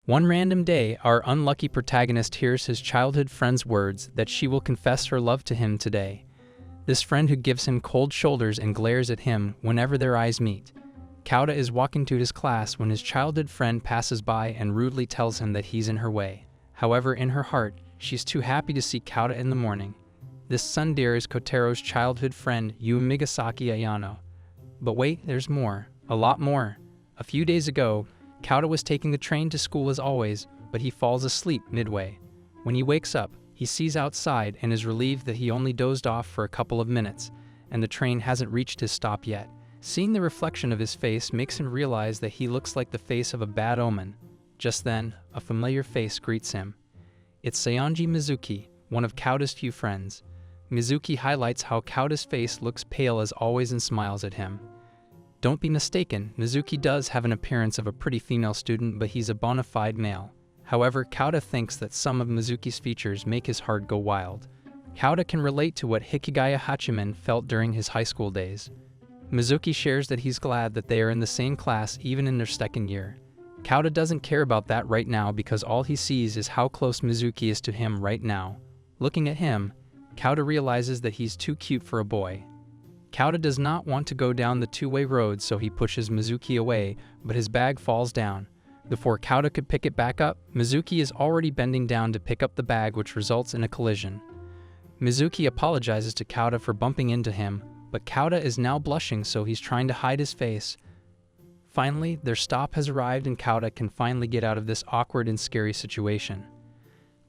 One random day, our unlucky protagonist hears his childhood friend's words that she will confess her love to him today. This friend who gives him cold shoulders and glares at him whenever their eyes meet. Kauta is walking to his class when his childhood friend passes by and rudely tells him that he's in her way. However, in her heart, she's too happy to see Kauta in the morning. This tsundere is Kotaro's childhood friend, Mizuki Ayano. But wait, there's more. A lot more. A few days ago, Kauta was taking the train to school as always, but he falls asleep midway. When he wakes up, he sees outside and is relieved that he only dozed off for a couple of minutes, and the train hasn't reached his stop yet. Seeing the reflection of his face makes him realize that he looks like the face of a bad omen. Just then, a familiar face greets him. It's Saionji Mizuki, one of Kauta's few friends. Mizuki highlights how Kauta's face looks pale as always and smiles at him. Don't be mistaken, Mizuki does have an appearance of a pretty female student, but he's a bona fide male. However, Kauta thinks that some of Mizuki's features make his heart go wild. Kauta can relate to what Hikigaya Hachiman felt during his high school days. Mizuki shares that he's glad that they are in the same class even in their second year. Kauta doesn't care about that right now because all he sees is how close Mizuki is to him right now. Looking at him, Kauta realizes that he's too cute for a boy. Kauta does not want to go down the two-way road, so he pushes Mizuki away, but his bag falls down. Before Kauta could pick it back up, Mizuki is already bending down to pick up the bag, which results in a collision. Mizuki apologizes to Kauta for bumping into him, but Kauta is now blushing, so he's trying to hide his face. Finally, their stop has arrived and Kauta can finally get out of this awkward and scary situation.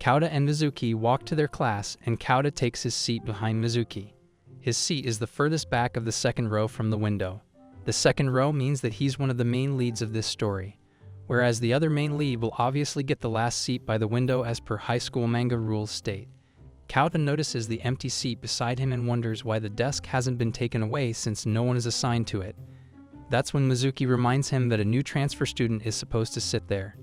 Kauta and Mizuki walk to their class, and Kauta takes his seat behind Mizuki. His seat is the furthest back of the second row from the window. The second row means that he's one of the main leads of this story, whereas the other main lead will obviously get the last seat by the window as per high school manga rules state. Kauta notices the empty seat beside him and wonders why the desk hasn't been taken away since no one is assigned to it. That's when Mizuki reminds him that a new transfer student is supposed to sit there.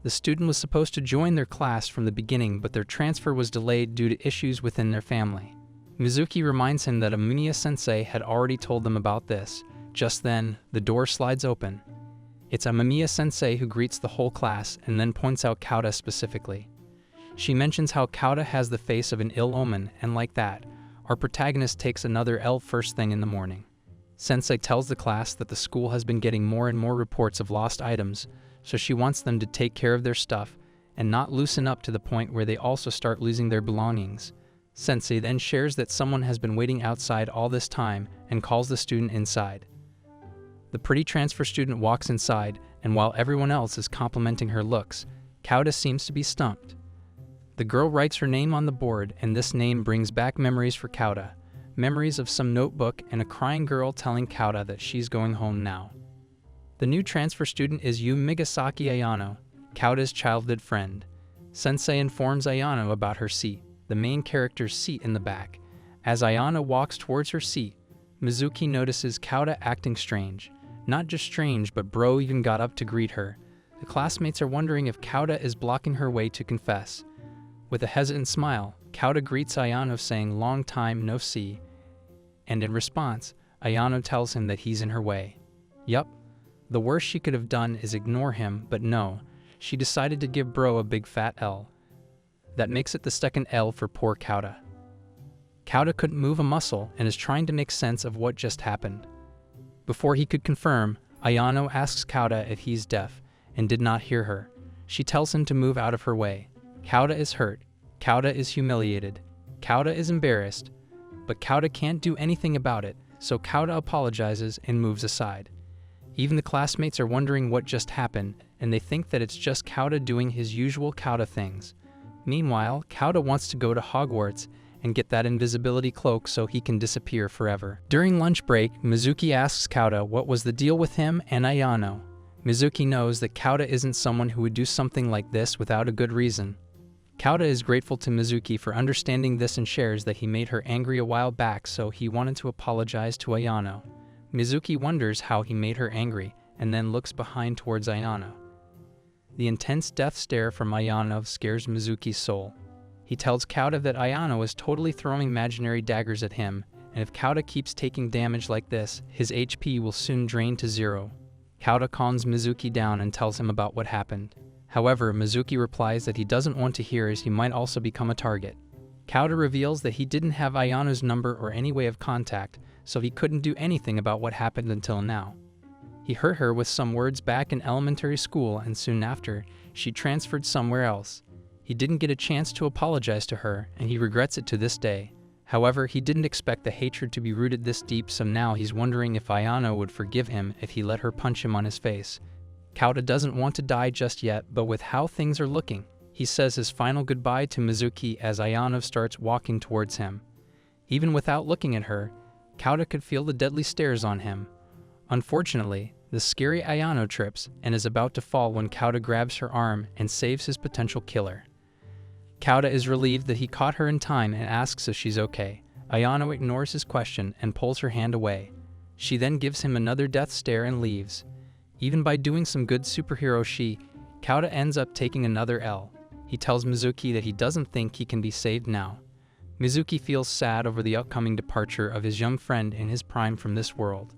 The student was supposed to join their class from the beginning, but their transfer was delayed due to issues within their family. Mizuki reminds him that Amamiya-sensei had already told them about this. Just then, the door slides open. It's Amamiya-sensei who greets the whole class and then points out Kauta specifically. She mentions how Kauta has the face of an ill omen, and like that, our protagonist takes another L first thing in the morning. Sensei tells the class that the school has been getting more and more reports of lost items, so she wants them to take care of their stuff and not loosen up to the point where they also start losing their belongings. Sensei then shares that someone has been waiting outside all this time and calls the student inside. The pretty transfer student walks inside, and while everyone else is complimenting her looks, Kauta seems to be stumped. The girl writes her name on the board, and this name brings back memories for Kauta. Memories of some notebook and a crying girl telling Kauta that she's going home now. The new transfer student is Mizuki Ayano, Kauta's childhood friend. Sensei informs Ayano about her seat, the main character's seat in the back. As Ayano walks towards her seat, Mizuki notices Kauta acting strange. Not just strange, but bro even got up to greet her. The classmates are wondering if Kauta is blocking her way to confess. With a hesitant smile, Kauta greets Ayano saying long time no see, and in response, Ayano tells him that he's in her way. Yup, the worst she could have done is ignore him, but no, she decided to give bro a big fat L. That makes it the second L for poor Kauta. Kauta couldn't move a muscle and is trying to make sense of what just happened. Before he could confirm, Ayano asks Kauta if he's deaf and did not hear her. She tells him to move out of her way. Kauta is hurt. Kauta is humiliated. Kauta is embarrassed. But Kauta can't do anything about it, so Kauta apologizes and moves aside. Even the classmates are wondering what just happened, and they think that it's just Kauta doing his usual Kauta things. Meanwhile, Kauta wants to go to Hogwarts and get that invisibility cloak so he can disappear forever. During lunch break, Mizuki asks Kauta what was the deal with him and Ayano. Mizuki knows that Kauta isn't someone who would do something like this without a good reason. Kauta is grateful to Mizuki for understanding this and shares that he made her angry a while back, so he wanted to apologize to Ayano. Mizuki wonders how he made her angry and then looks behind towards Ayano. The intense death stare from Ayano scares Mizuki's soul. He tells Kauta that Ayano is totally throwing imaginary daggers at him, and if Kauta keeps taking damage like this, his HP will soon drain to 0. Kauta calms Mizuki down and tells him about what happened. However, Mizuki replies that he doesn't want to hear as he might also become a target. Kauta reveals that he didn't have Ayano's number or any way of contact, so he couldn't do anything about what happened until now. He hurt her with some words back in elementary school, and soon after, she transferred somewhere else. He didn't get a chance to apologize to her, and he regrets it to this day. However, he didn't expect the hatred to be rooted this deep, so now he's wondering if Ayano would forgive him if he let her punch him on his face. Kauta doesn't want to die just yet, but with how things are looking, he says his final goodbye to Mizuki as Ayano starts walking towards him. Even without looking at her, Kauta could feel the deadly stares on him. Unfortunately, the scary Ayano trips and is about to fall when Kauta grabs her arm and saves his potential killer. Kauta is relieved that he caught her in time and asks if she's okay. Ayano ignores his question and pulls her hand away. She then gives him another death stare and leaves. Even by doing some good superhero Kauta ends up taking another L. He tells Mizuki that he doesn't think he can be saved now. Mizuki feels sad over the upcoming departure of his young friend in his prime from this world.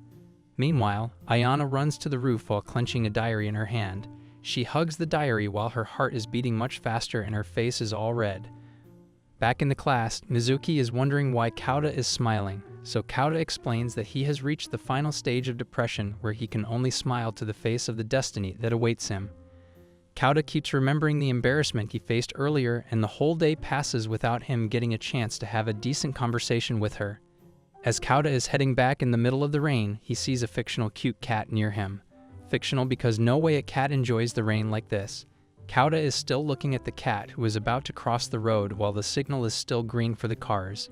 Meanwhile, Ayano runs to the roof while clenching a diary in her hand. She hugs the diary while her heart is beating much faster and her face is all red. Back in the class, Mizuki is wondering why Kauta is smiling, so Kauta explains that he has reached the final stage of depression where he can only smile to the face of the destiny that awaits him. Kauta keeps remembering the embarrassment he faced earlier, and the whole day passes without him getting a chance to have a decent conversation with her. As Kauta is heading back in the middle of the rain, he sees a fictional cute cat near him. Fictional because no way a cat enjoys the rain like this. Kauta is still looking at the cat who is about to cross the road while the signal is still green for the cars.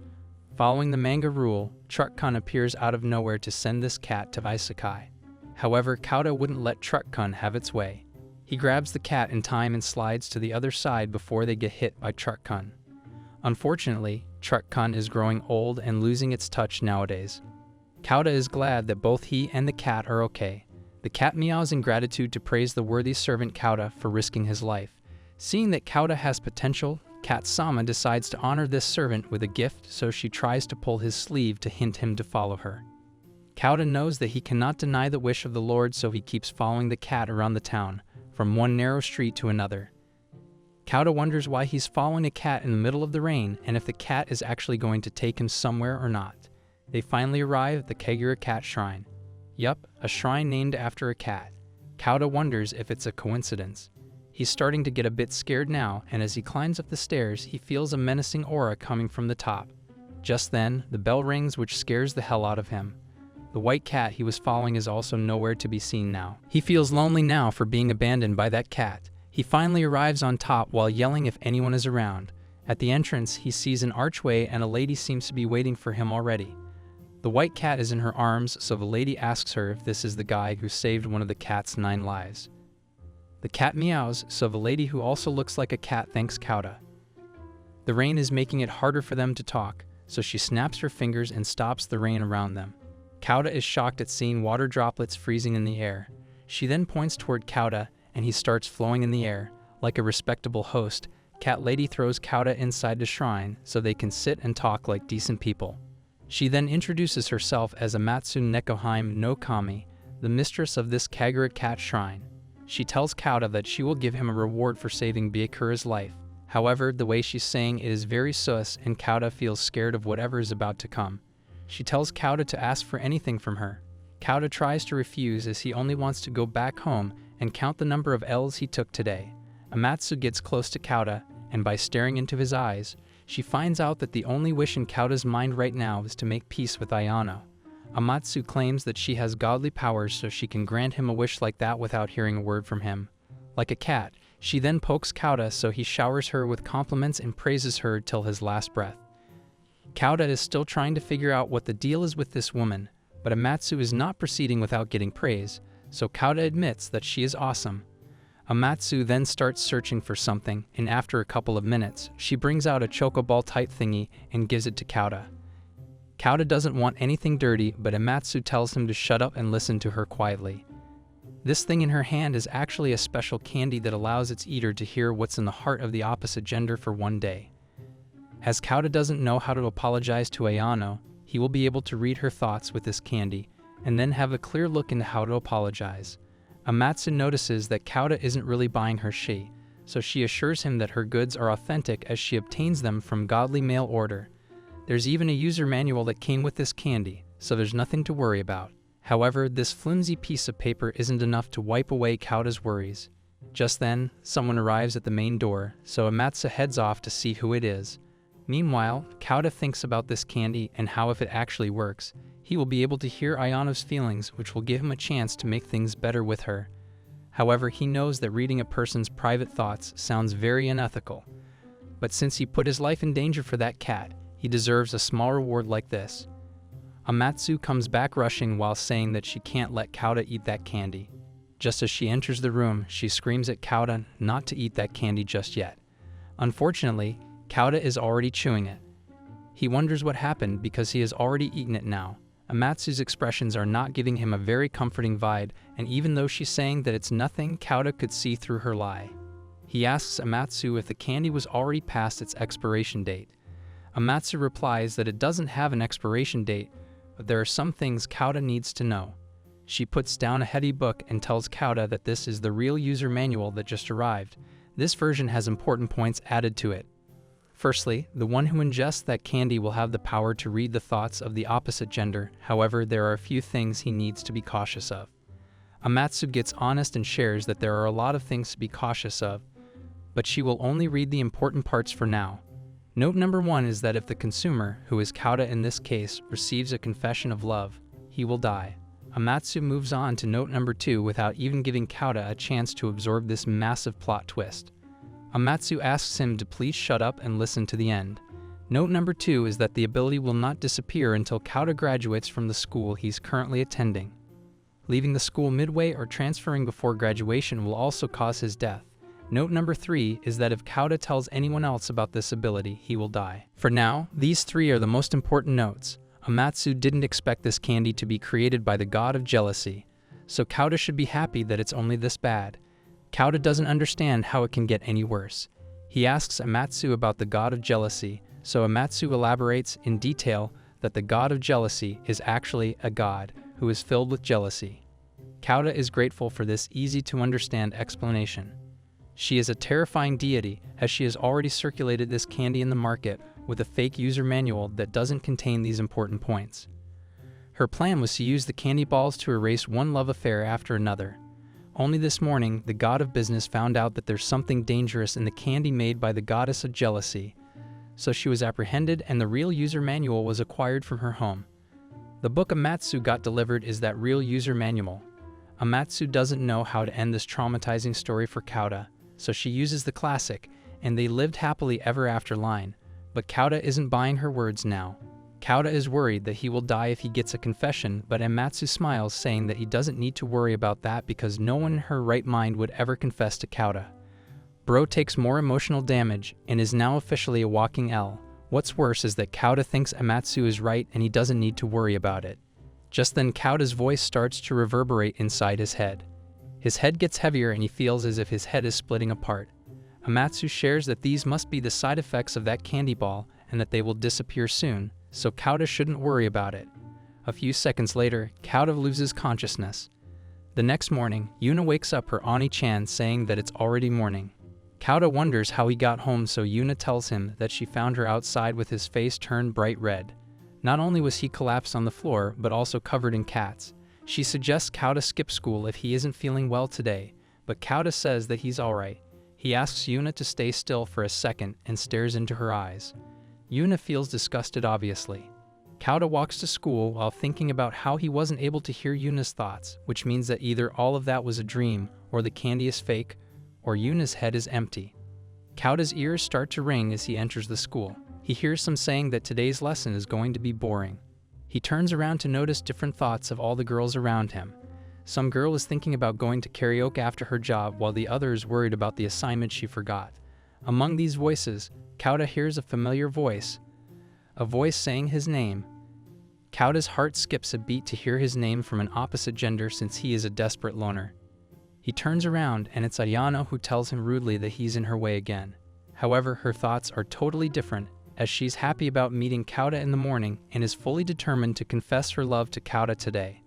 Following the manga rule, Truck-kun appears out of nowhere to send this cat to Isekai. However, Kauta wouldn't let Truck-kun have its way. He grabs the cat in time and slides to the other side before they get hit by Truck-kun. Unfortunately, Truck-kun is growing old and losing its touch nowadays. Kauta is glad that both he and the cat are okay. The cat meows in gratitude to praise the worthy servant Kauta for risking his life. Seeing that Kauta has potential, Cat-sama decides to honor this servant with a gift, so she tries to pull his sleeve to hint him to follow her. Kauta knows that he cannot deny the wish of the Lord, so he keeps following the cat around the town, from one narrow street to another. Kauta wonders why he's following a cat in the middle of the rain and if the cat is actually going to take him somewhere or not. They finally arrive at the Kagura Cat Shrine. Yup, a shrine named after a cat. Kauta wonders if it's a coincidence. He's starting to get a bit scared now, and as he climbs up the stairs, he feels a menacing aura coming from the top. Just then, the bell rings, which scares the hell out of him. The white cat he was following is also nowhere to be seen now. He feels lonely now for being abandoned by that cat. He finally arrives on top while yelling if anyone is around. At the entrance, he sees an archway and a lady seems to be waiting for him already. The white cat is in her arms, so the lady asks her if this is the guy who saved one of the cat's 9 lives. The cat meows, so the lady, who also looks like a cat, thanks Kauta. The rain is making it harder for them to talk, so she snaps her fingers and stops the rain around them. Kauta is shocked at seeing water droplets freezing in the air. She then points toward Kauta, and he starts flowing in the air. Like a respectable host, Cat Lady throws Kauta inside the shrine so they can sit and talk like decent people. She then introduces herself as Amatsu Nekoheim no Kami, the mistress of this Kagura Cat Shrine. She tells Kauta that she will give him a reward for saving Byakura's life. However, the way she's saying it is very sus, and Kauta feels scared of whatever is about to come. She tells Kauta to ask for anything from her. Kauta tries to refuse as he only wants to go back home and count the number of L's he took today. Amatsu gets close to Kauta, and by staring into his eyes, she finds out that the only wish in Kauta's mind right now is to make peace with Ayano. Amatsu claims that she has godly powers, so she can grant him a wish like that without hearing a word from him. Like a cat, she then pokes Kauta, so he showers her with compliments and praises her till his last breath. Kauta is still trying to figure out what the deal is with this woman, but Amatsu is not proceeding without getting praise, so Kauta admits that she is awesome. Amatsu then starts searching for something, and after a couple of minutes, she brings out a chocoball-type thingy and gives it to Kauta. Kauta doesn't want anything dirty, but Amatsu tells him to shut up and listen to her quietly. This thing in her hand is actually a special candy that allows its eater to hear what's in the heart of the opposite gender for one day. As Kauta doesn't know how to apologize to Ayano, he will be able to read her thoughts with this candy, and then have a clear look into how to apologize. Amatsu notices that Kauta isn't really buying her shi, so she assures him that her goods are authentic as she obtains them from godly mail order. There's even a user manual that came with this candy, so there's nothing to worry about. However, this flimsy piece of paper isn't enough to wipe away Kauta's worries. Just then, someone arrives at the main door, so Amatsu heads off to see who it is. Meanwhile, Kauta thinks about this candy and how if it actually works, he will be able to hear Ayano's feelings, which will give him a chance to make things better with her. However, he knows that reading a person's private thoughts sounds very unethical. But since he put his life in danger for that cat, he deserves a small reward like this. Amatsu comes back rushing while saying that she can't let Kauta eat that candy. Just as she enters the room, she screams at Kauta not to eat that candy just yet. Unfortunately, Kauta is already chewing it. He wonders what happened because he has already eaten it now. Amatsu's expressions are not giving him a very comforting vibe, and even though she's saying that it's nothing, Kauta could see through her lie. He asks Amatsu if the candy was already past its expiration date. Amatsu replies that it doesn't have an expiration date, but there are some things Kauta needs to know. She puts down a heady book and tells Kauta that this is the real user manual that just arrived. This version has important points added to it. Firstly, the one who ingests that candy will have the power to read the thoughts of the opposite gender. However, there are a few things he needs to be cautious of. Amatsu gets honest and shares that there are a lot of things to be cautious of, but she will only read the important parts for now. Note number 1 is that if the consumer, who is Kauta in this case, receives a confession of love, he will die. Amatsu moves on to note number 2 without even giving Kauta a chance to absorb this massive plot twist. Amatsu asks him to please shut up and listen to the end. Note number 2 is that the ability will not disappear until Kauta graduates from the school he's currently attending. Leaving the school midway or transferring before graduation will also cause his death. Note number 3 is that if Kauta tells anyone else about this ability, he will die. For now, these 3 are the most important notes. Amatsu didn't expect this candy to be created by the god of jealousy, so Kauta should be happy that it's only this bad. Kauta doesn't understand how it can get any worse. He asks Amatsu about the god of jealousy, so Amatsu elaborates in detail that the god of jealousy is actually a god who is filled with jealousy. Kauta is grateful for this easy-to-understand explanation. She is a terrifying deity, as she has already circulated this candy in the market with a fake user manual that doesn't contain these important points. Her plan was to use the candy balls to erase one love affair after another. Only this morning, the god of business found out that there's something dangerous in the candy made by the goddess of jealousy, so she was apprehended and the real user manual was acquired from her home. The book Amatsu got delivered is that real user manual. Amatsu doesn't know how to end this traumatizing story for Kauta, so she uses the classic, and they lived happily ever after line. But Kauta isn't buying her words now. Kauta is worried that he will die if he gets a confession, but Amatsu smiles, saying that he doesn't need to worry about that because no one in her right mind would ever confess to Kauta. Bro takes more emotional damage and is now officially a walking L. What's worse is that Kauta thinks Amatsu is right and he doesn't need to worry about it. Just then Kauta's voice starts to reverberate inside his head. His head gets heavier and he feels as if his head is splitting apart. Amatsu shares that these must be the side effects of that candy ball and that they will disappear soon, so Kauta shouldn't worry about it. A few seconds later, Kauta loses consciousness. The next morning, Yuna wakes up her Ani-chan saying that it's already morning. Kauta wonders how he got home, so Yuna tells him that she found her outside with his face turned bright red. Not only was he collapsed on the floor, but also covered in cats. She suggests Kauta skip school if he isn't feeling well today, but Kauta says that he's alright. He asks Yuna to stay still for a second and stares into her eyes. Yuna feels disgusted, obviously. Kauta walks to school while thinking about how he wasn't able to hear Yuna's thoughts, which means that either all of that was a dream, or the candy is fake, or Yuna's head is empty. Kauta's ears start to ring as he enters the school. He hears some saying that today's lesson is going to be boring. He turns around to notice different thoughts of all the girls around him. Some girl is thinking about going to karaoke after her job, while the other is worried about the assignment she forgot. Among these voices, Kauta hears a familiar voice, a voice saying his name. Kauta's heart skips a beat to hear his name from an opposite gender since he is a desperate loner. He turns around and it's Ayano who tells him rudely that he's in her way again. However, her thoughts are totally different, as she's happy about meeting Kauta in the morning and is fully determined to confess her love to Kauta today.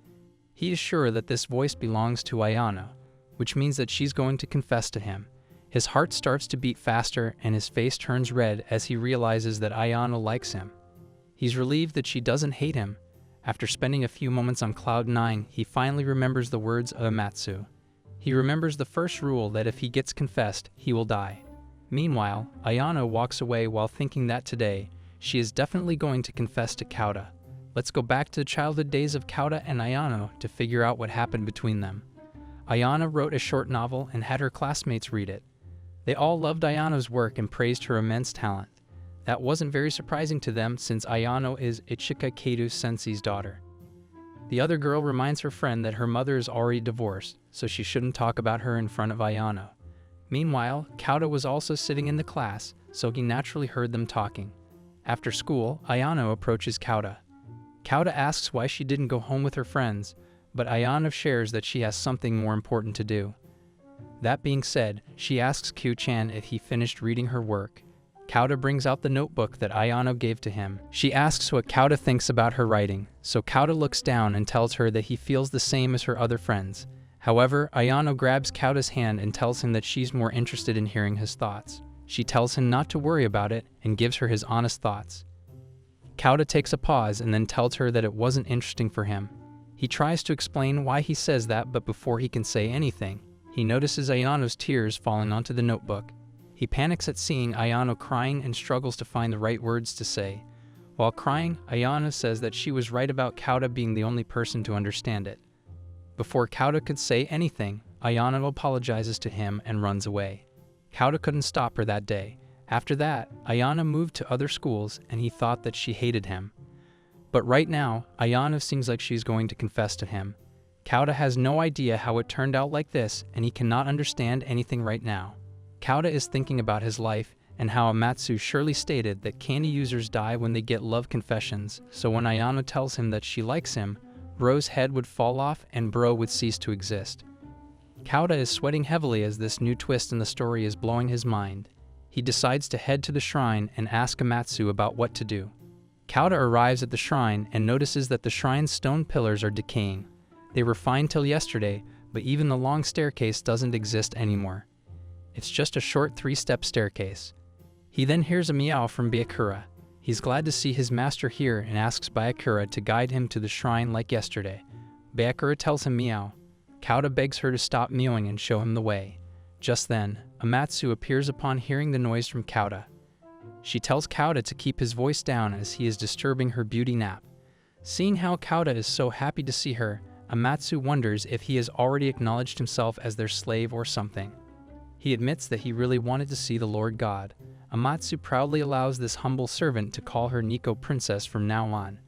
He is sure that this voice belongs to Ayano. which means that she's going to confess to him. His heart starts to beat faster and his face turns red as he realizes that Ayano likes him. He's relieved that she doesn't hate him. After spending a few moments on cloud 9, he finally remembers the words of Amatsu. He remembers the first rule that if he gets confessed, he will die. Meanwhile, Ayano walks away while thinking that today, she is definitely going to confess to Kauta. Let's go back to the childhood days of Kauta and Ayano to figure out what happened between them. Ayano wrote a short novel and had her classmates read it. They all loved Ayano's work and praised her immense talent. That wasn't very surprising to them since Ayano is Ichika Kato Sensei's daughter. The other girl reminds her friend that her mother is already divorced, so she shouldn't talk about her in front of Ayano. Meanwhile, Kauta was also sitting in the class, so he naturally heard them talking. After school, Ayano approaches Kauta. Kauta asks why she didn't go home with her friends, but Ayano shares that she has something more important to do. That being said, she asks Q-chan if he finished reading her work. Kauta brings out the notebook that Ayano gave to him. She asks what Kauta thinks about her writing, so Kauta looks down and tells her that he feels the same as her other friends. However, Ayano grabs Kauta's hand and tells him that she's more interested in hearing his thoughts. She tells him not to worry about it and gives her his honest thoughts. Kauta takes a pause and then tells her that it wasn't interesting for him. He tries to explain why he says that, but before he can say anything, he notices Ayano's tears falling onto the notebook. He panics at seeing Ayano crying and struggles to find the right words to say. While crying, Ayano says that she was right about Kauta being the only person to understand it. Before Kauta could say anything, Ayano apologizes to him and runs away. Kauta couldn't stop her that day. After that, Ayano moved to other schools and he thought that she hated him. But right now, Ayano seems like she's going to confess to him. Kauta has no idea how it turned out like this and he cannot understand anything right now. Kauta is thinking about his life and how Amatsu surely stated that candy users die when they get love confessions, so when Ayano tells him that she likes him, Bro's head would fall off and Bro would cease to exist. Kauta is sweating heavily as this new twist in the story is blowing his mind. He decides to head to the shrine and ask Amatsu about what to do. Kauta arrives at the shrine and notices that the shrine's stone pillars are decaying. They were fine till yesterday, but even the long staircase doesn't exist anymore. It's just a short 3-step staircase. He then hears a meow from Byakura. He's glad to see his master here and asks Byakura to guide him to the shrine like yesterday. Byakura tells him meow. Kauta begs her to stop mewing and show him the way. Just then, Amatsu appears upon hearing the noise from Kauta. She tells Kauta to keep his voice down as he is disturbing her beauty nap. Seeing how Kauta is so happy to see her, Amatsu wonders if he has already acknowledged himself as their slave or something. He admits that he really wanted to see the Lord God. Amatsu proudly allows this humble servant to call her Nico Princess from now on.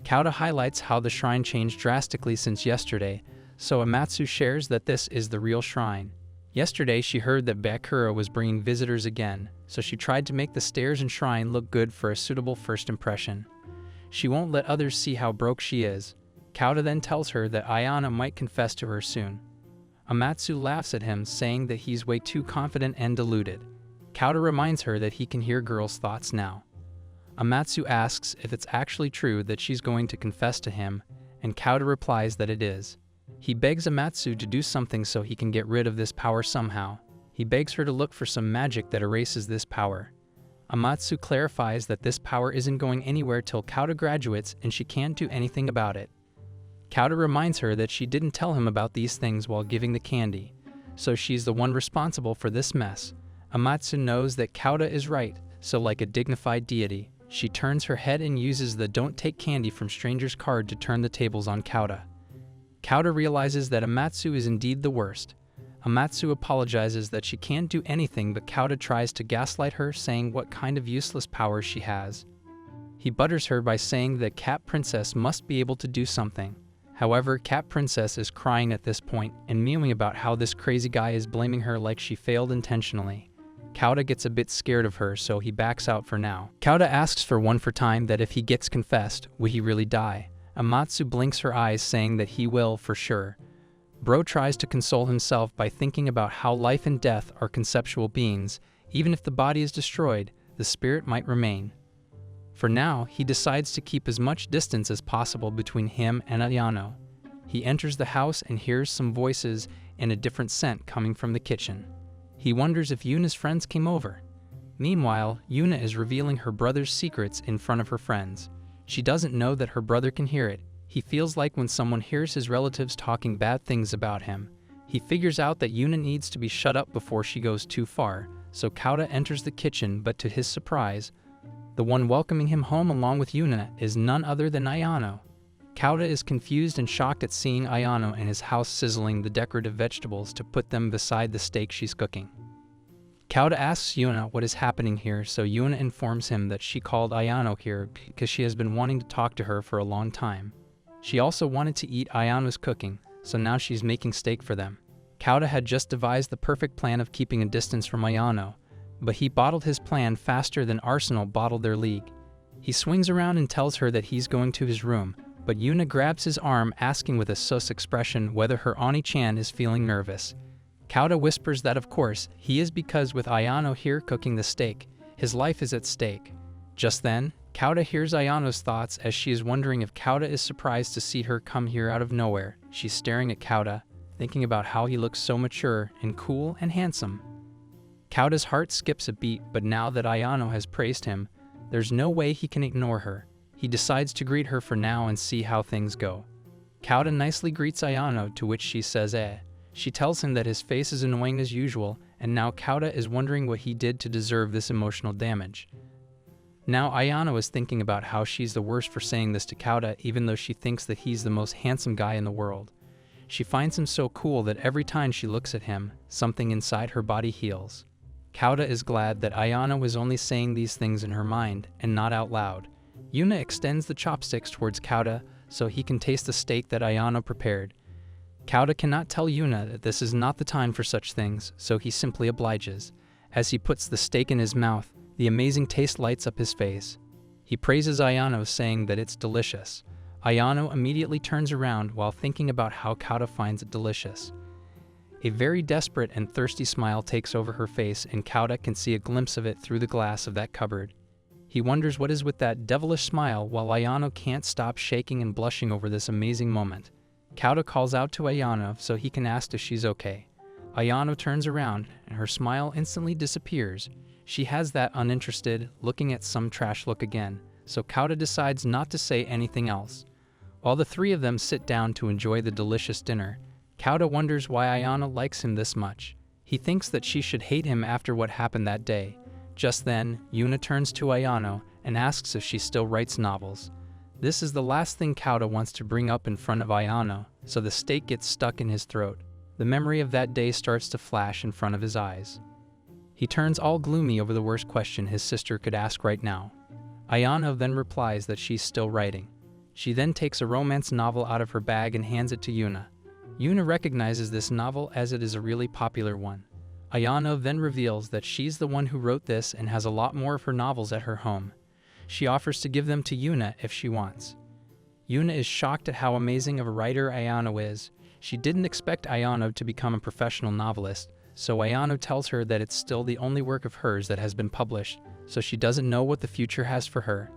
Kauta highlights how the shrine changed drastically since yesterday, so Amatsu shares that this is the real shrine. Yesterday she heard that Bakura was bringing visitors again, so she tried to make the stairs and shrine look good for a suitable first impression. She won't let others see how broke she is. Kauta then tells her that Ayano might confess to her soon. Amatsu laughs at him, saying that he's way too confident and deluded. Kauta reminds her that he can hear girls' thoughts now. Amatsu asks if it's actually true that she's going to confess to him, and Kauta replies that it is. He begs Amatsu to do something so he can get rid of this power somehow. He begs her to look for some magic that erases this power. Amatsu clarifies that this power isn't going anywhere till Kauta graduates and she can't do anything about it. Kauta reminds her that she didn't tell him about these things while giving the candy, so she's the one responsible for this mess. Amatsu knows that Kauta is right, so like a dignified deity, she turns her head and uses the "Don't Take Candy from Strangers" card to turn the tables on Kauta. Kauta realizes that Amatsu is indeed the worst. Amatsu apologizes that she can't do anything, but Kauta tries to gaslight her, saying what kind of useless powers she has. He butters her by saying that Cat Princess must be able to do something. However, Cat Princess is crying at this point and mewing about how this crazy guy is blaming her like she failed intentionally. Kauta gets a bit scared of her, so he backs out for now. Kauta asks for one for time that if he gets confessed, would he really die? Amatsu blinks her eyes, saying that he will for sure. Bro tries to console himself by thinking about how life and death are conceptual beings. Even if the body is destroyed, the spirit might remain. For now, he decides to keep as much distance as possible between him and Ayano. He enters the house and hears some voices and a different scent coming from the kitchen. He wonders if Yuna's friends came over. Meanwhile, Yuna is revealing her brother's secrets in front of her friends. She doesn't know that her brother can hear it. He feels like when someone hears his relatives talking bad things about him. He figures out that Yuna needs to be shut up before she goes too far, so Kauta enters the kitchen, but to his surprise, the one welcoming him home along with Yuna is none other than Ayano. Kauta is confused and shocked at seeing Ayano in his house sizzling the decorative vegetables to put them beside the steak she's cooking. Kauta asks Yuna what is happening here, so Yuna informs him that she called Ayano here because she has been wanting to talk to her for a long time. She also wanted to eat Ayano's cooking, so now she's making steak for them. Kauta had just devised the perfect plan of keeping a distance from Ayano, but he bottled his plan faster than Arsenal bottled their league. He swings around and tells her that he's going to his room, but Yuna grabs his arm, asking with a sus expression whether her Oni-chan is feeling nervous. Kauta whispers that of course he is, because with Ayano here cooking the steak, his life is at stake. Just then, Kauta hears Ayano's thoughts as she is wondering if Kauta is surprised to see her come here out of nowhere. She's staring at Kauta, thinking about how he looks so mature and cool and handsome. Kauta's heart skips a beat, but now that Ayano has praised him, there's no way he can ignore her. He decides to greet her for now and see how things go. Kauta nicely greets Ayano, to which she says eh. She tells him that his face is annoying as usual, and now Kauta is wondering what he did to deserve this emotional damage. Now Ayano is thinking about how she's the worst for saying this to Kauta, even though she thinks that he's the most handsome guy in the world. She finds him so cool that every time she looks at him, something inside her body heals. Kauta is glad that Ayano was only saying these things in her mind and not out loud. Yuna extends the chopsticks towards Kauta so he can taste the steak that Ayano prepared. Kauta cannot tell Yuna that this is not the time for such things, so he simply obliges. As he puts the steak in his mouth, the amazing taste lights up his face. He praises Ayano, saying that it's delicious. Ayano immediately turns around while thinking about how Kauta finds it delicious. A very desperate and thirsty smile takes over her face, and Kauta can see a glimpse of it through the glass of that cupboard. He wonders what is with that devilish smile, while Ayano can't stop shaking and blushing over this amazing moment. Kauta calls out to Ayano so he can ask if she's okay. Ayano turns around, and her smile instantly disappears. She has that uninterested, looking at some trash look again, so Kauta decides not to say anything else. While the three of them sit down to enjoy the delicious dinner, Kauta wonders why Ayano likes him this much. He thinks that she should hate him after what happened that day. Just then, Yuna turns to Ayano and asks if she still writes novels. This is the last thing Kauta wants to bring up in front of Ayano, so the steak gets stuck in his throat. The memory of that day starts to flash in front of his eyes. He turns all gloomy over the worst question his sister could ask right now. Ayano then replies that she's still writing. She then takes a romance novel out of her bag and hands it to Yuna. Yuna recognizes this novel as it is a really popular one. Ayano then reveals that she's the one who wrote this and has a lot more of her novels at her home. She offers to give them to Yuna if she wants. Yuna is shocked at how amazing of a writer Ayano is. She didn't expect Ayano to become a professional novelist, so Ayano tells her that it's still the only work of hers that has been published, so she doesn't know what the future has for her.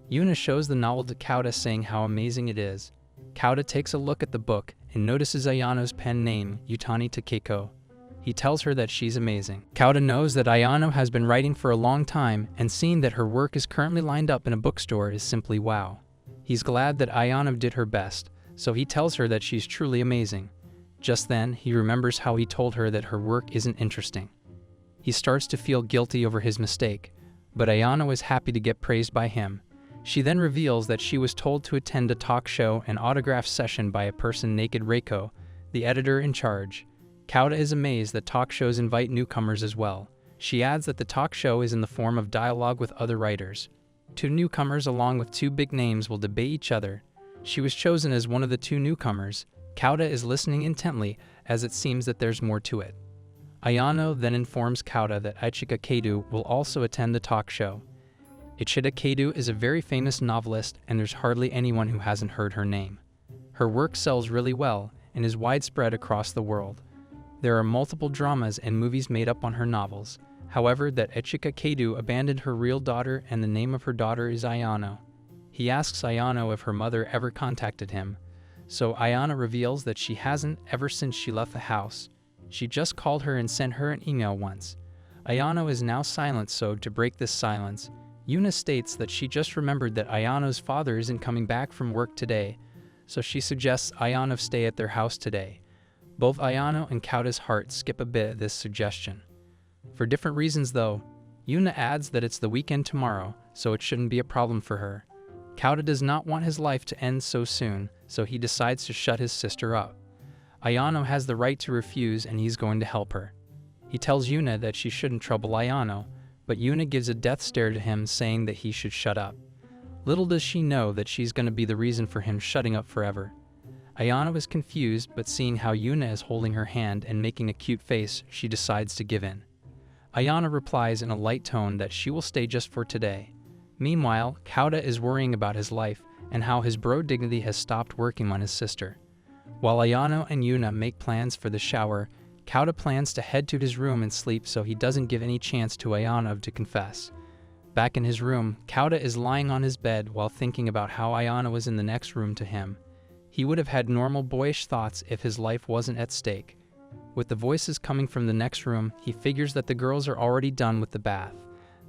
Yuna shows the novel to Kauta, saying how amazing it is. Kauta takes a look at the book and notices Ayano's pen name, Yutani Takeko. He tells her that she's amazing. Kauta knows that Ayano has been writing for a long time, and seeing that her work is currently lined up in a bookstore is simply wow. He's glad that Ayano did her best, so he tells her that she's truly amazing. Just then, he remembers how he told her that her work isn't interesting. He starts to feel guilty over his mistake, but Ayano is happy to get praised by him. She then reveals that she was told to attend a talk show and autograph session by a person naked Reiko, the editor in charge. Kauta is amazed that talk shows invite newcomers as well. She adds that the talk show is in the form of dialogue with other writers. Two newcomers along with two big names will debate each other. She was chosen as one of the two newcomers. Kauta is listening intently, as it seems that there's more to it. Ayano then informs Kauta that Ichika Keidu will also attend the talk show. Ichika Keidu is a very famous novelist, and there's hardly anyone who hasn't heard her name. Her work sells really well and is widespread across the world. There are multiple dramas and movies made up on her novels. However, that Ichika Keidu abandoned her real daughter, and the name of her daughter is Ayano. He asks Ayano if her mother ever contacted him, So Ayano reveals that she hasn't ever since she left the house. She just called her and sent her an email once. Ayano is now silent, so to break this silence, Yuna states that she just remembered that Ayano's father isn't coming back from work today, so she suggests Ayano stay at their house today. Both Ayano and Kaota's heart skip a bit at this suggestion. For different reasons though, Yuna adds that it's the weekend tomorrow, so it shouldn't be a problem for her. Kaota does not want his life to end so soon, so he decides to shut his sister up. Ayano has the right to refuse and he's going to help her. He tells Yuna that she shouldn't trouble Ayano, but Yuna gives a death stare to him saying that he should shut up. Little does she know that she's going to be the reason for him shutting up forever. Ayano is confused, but seeing how Yuna is holding her hand and making a cute face, she decides to give in. Ayano replies in a light tone that she will stay just for today. Meanwhile, Kaota is worrying about his life and how his bro dignity has stopped working on his sister. While Ayano and Yuna make plans for the shower, Kaota plans to head to his room and sleep so he doesn't give any chance to Ayano to confess. Back in his room, Kaota is lying on his bed while thinking about how Ayano was in the next room to him. He would have had normal boyish thoughts if his life wasn't at stake. With the voices coming from the next room, he figures that the girls are already done with the bath.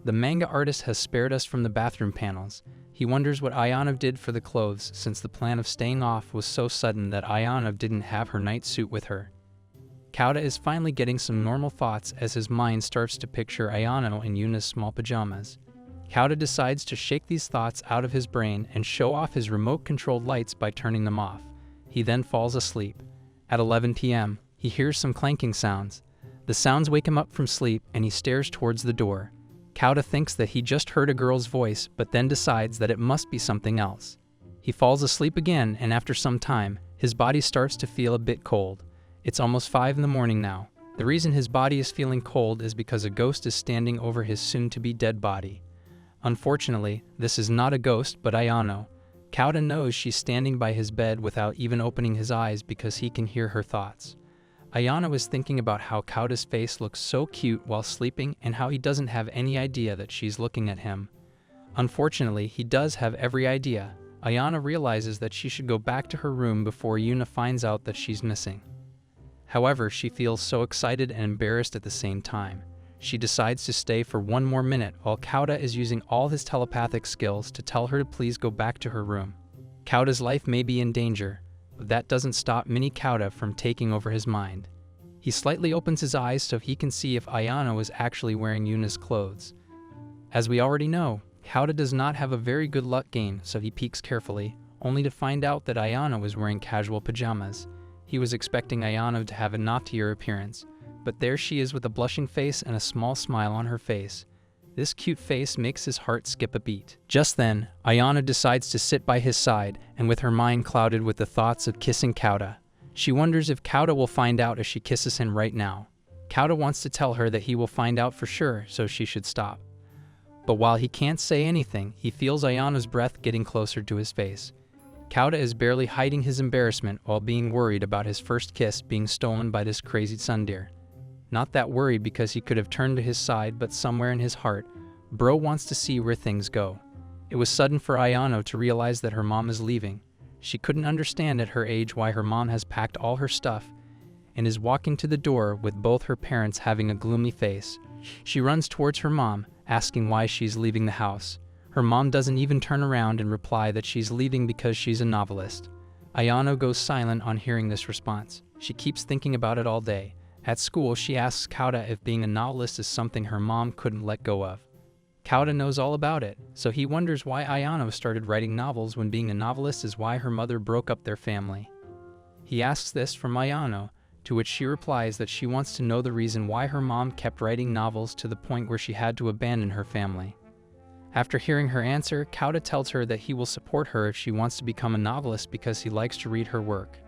The manga artist has spared us from the bathroom panels. He wonders what Ayano did for the clothes since the plan of staying off was so sudden that Ayano didn't have her night suit with her. Kaota is finally getting some normal thoughts as his mind starts to picture Ayano in Yuna's small pajamas. Kaota decides to shake these thoughts out of his brain and show off his remote-controlled lights by turning them off. He then falls asleep. At 11 p.m., he hears some clanking sounds. The sounds wake him up from sleep and he stares towards the door. Kaota thinks that he just heard a girl's voice, but then decides that it must be something else. He falls asleep again, and after some time, his body starts to feel a bit cold. It's almost 5 in the morning now. The reason his body is feeling cold is because a ghost is standing over his soon-to-be dead body. Unfortunately, this is not a ghost, but Ayano. Kaota knows she's standing by his bed without even opening his eyes because he can hear her thoughts. Ayano is thinking about how Kaota's face looks so cute while sleeping and how he doesn't have any idea that she's looking at him. Unfortunately, he does have every idea. Ayano realizes that she should go back to her room before Yuna finds out that she's missing. However, she feels so excited and embarrassed at the same time. She decides to stay for one more minute while Kaota is using all his telepathic skills to tell her to please go back to her room. Kaota's life may be in danger, but that doesn't stop Mini Kaota from taking over his mind. He slightly opens his eyes so he can see if Ayano is actually wearing Yuna's clothes. As we already know, Kaota does not have a very good luck game, so he peeks carefully, only to find out that Ayano is wearing casual pajamas. He was expecting Ayano to have a naughtier appearance, but there she is with a blushing face and a small smile on her face. This cute face makes his heart skip a beat. Just then, Ayano decides to sit by his side, and with her mind clouded with the thoughts of kissing Kaota. She wonders if Kaota will find out if she kisses him right now. Kaota wants to tell her that he will find out for sure, so she should stop. But while he can't say anything, he feels Ayano's breath getting closer to his face. Kaota is barely hiding his embarrassment while being worried about his first kiss being stolen by this crazy tsundere. Not that worried because he could have turned to his side, but somewhere in his heart, bro wants to see where things go. It was sudden for Ayano to realize that her mom is leaving. She couldn't understand at her age why her mom has packed all her stuff and is walking to the door with both her parents having a gloomy face. She runs towards her mom, asking why she's leaving the house. Her mom doesn't even turn around and reply that she's leaving because she's a novelist. Ayano goes silent on hearing this response. She keeps thinking about it all day. At school, she asks Kaota if being a novelist is something her mom couldn't let go of. Kaota knows all about it, so he wonders why Ayano started writing novels when being a novelist is why her mother broke up their family. He asks this from Ayano, to which she replies that she wants to know the reason why her mom kept writing novels to the point where she had to abandon her family. After hearing her answer, Kaota tells her that he will support her if she wants to become a novelist because he likes to read her work.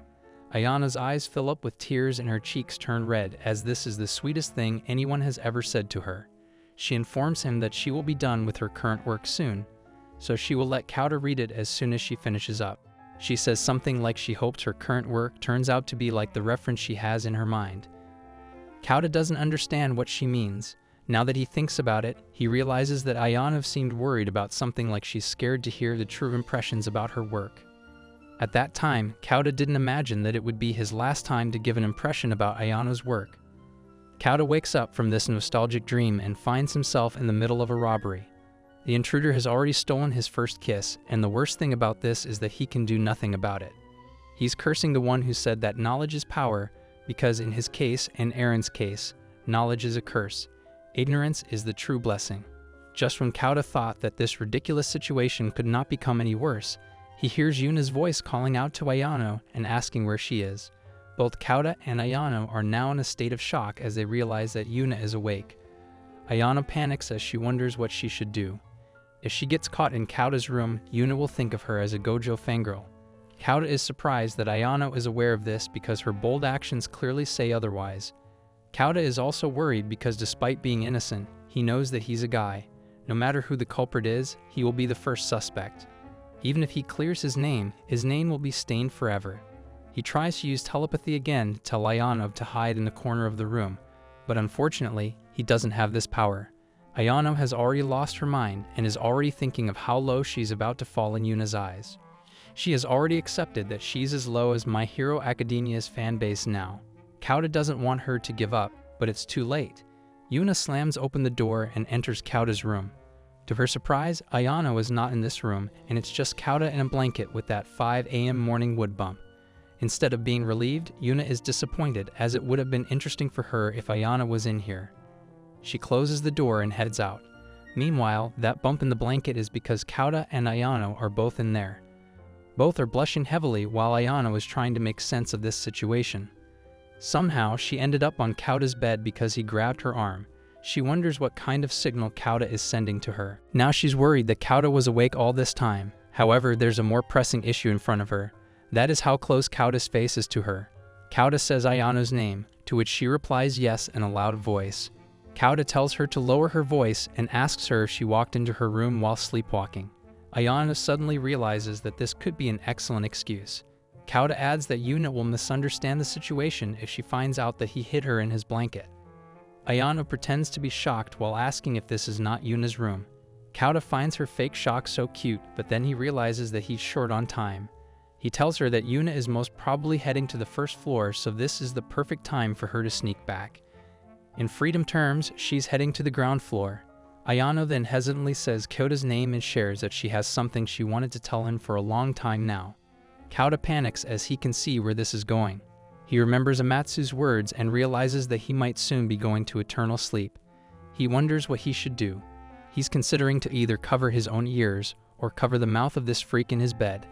Ayano's eyes fill up with tears and her cheeks turn red, as this is the sweetest thing anyone has ever said to her. She informs him that she will be done with her current work soon, so she will let Kaota read it as soon as she finishes up. She says something like she hopes her current work turns out to be like the reference she has in her mind. Kaota doesn't understand what she means. Now that he thinks about it, he realizes that Ayano seemed worried about something like she's scared to hear the true impressions about her work. At that time, Kauta didn't imagine that it would be his last time to give an impression about Ayano's work. Kauta wakes up from this nostalgic dream and finds himself in the middle of a robbery. The intruder has already stolen his first kiss, and the worst thing about this is that he can do nothing about it. He's cursing the one who said that knowledge is power, because in his case and Aaron's case, knowledge is a curse. Ignorance is the true blessing. Just when Kauta thought that this ridiculous situation could not become any worse, he hears Yuna's voice calling out to Ayano and asking where she is. Both Kauta and Ayano are now in a state of shock as they realize that Yuna is awake. Ayano panics as she wonders what she should do. If she gets caught in Kauta's room, Yuna will think of her as a Gojo fangirl. Kauta is surprised that Ayano is aware of this because her bold actions clearly say otherwise. Kauta is also worried because despite being innocent, he knows that he's a guy. No matter who the culprit is, he will be the first suspect. Even if he clears his name will be stained forever. He tries to use telepathy again to tell Ayano to hide in the corner of the room, but unfortunately, he doesn't have this power. Ayano has already lost her mind and is already thinking of how low she's about to fall in Yuna's eyes. She has already accepted that she's as low as My Hero Academia's fanbase now. Kauta doesn't want her to give up, but it's too late. Yuna slams open the door and enters Kauta's room. To her surprise, Ayano is not in this room, and it's just Kauta in a blanket with that 5 a.m. morning wood bump. Instead of being relieved, Yuna is disappointed, as it would have been interesting for her if Ayano was in here. She closes the door and heads out. Meanwhile, that bump in the blanket is because Kauta and Ayano are both in there. Both are blushing heavily while Ayano is trying to make sense of this situation. Somehow, she ended up on Kauta's bed because he grabbed her arm. She wonders what kind of signal Kauta is sending to her. Now she's worried that Kauta was awake all this time. However, there's a more pressing issue in front of her. That is how close Kauta's face is to her. Kauta says Ayano's name, to which she replies yes in a loud voice. Kauta tells her to lower her voice and asks her if she walked into her room while sleepwalking. Ayano suddenly realizes that this could be an excellent excuse. Kauta adds that Yuna will misunderstand the situation if she finds out that he hid her in his blanket. Ayano pretends to be shocked while asking if this is not Yuna's room. Kauta finds her fake shock so cute, but then he realizes that he's short on time. He tells her that Yuna is most probably heading to the first floor, so this is the perfect time for her to sneak back. In freedom terms, she's heading to the ground floor. Ayano then hesitantly says Kauta's name and shares that she has something she wanted to tell him for a long time now. Kauta panics as he can see where this is going. He remembers Amatsu's words and realizes that he might soon be going to eternal sleep. He wonders what he should do. He's considering to either cover his own ears or cover the mouth of this freak in his bed.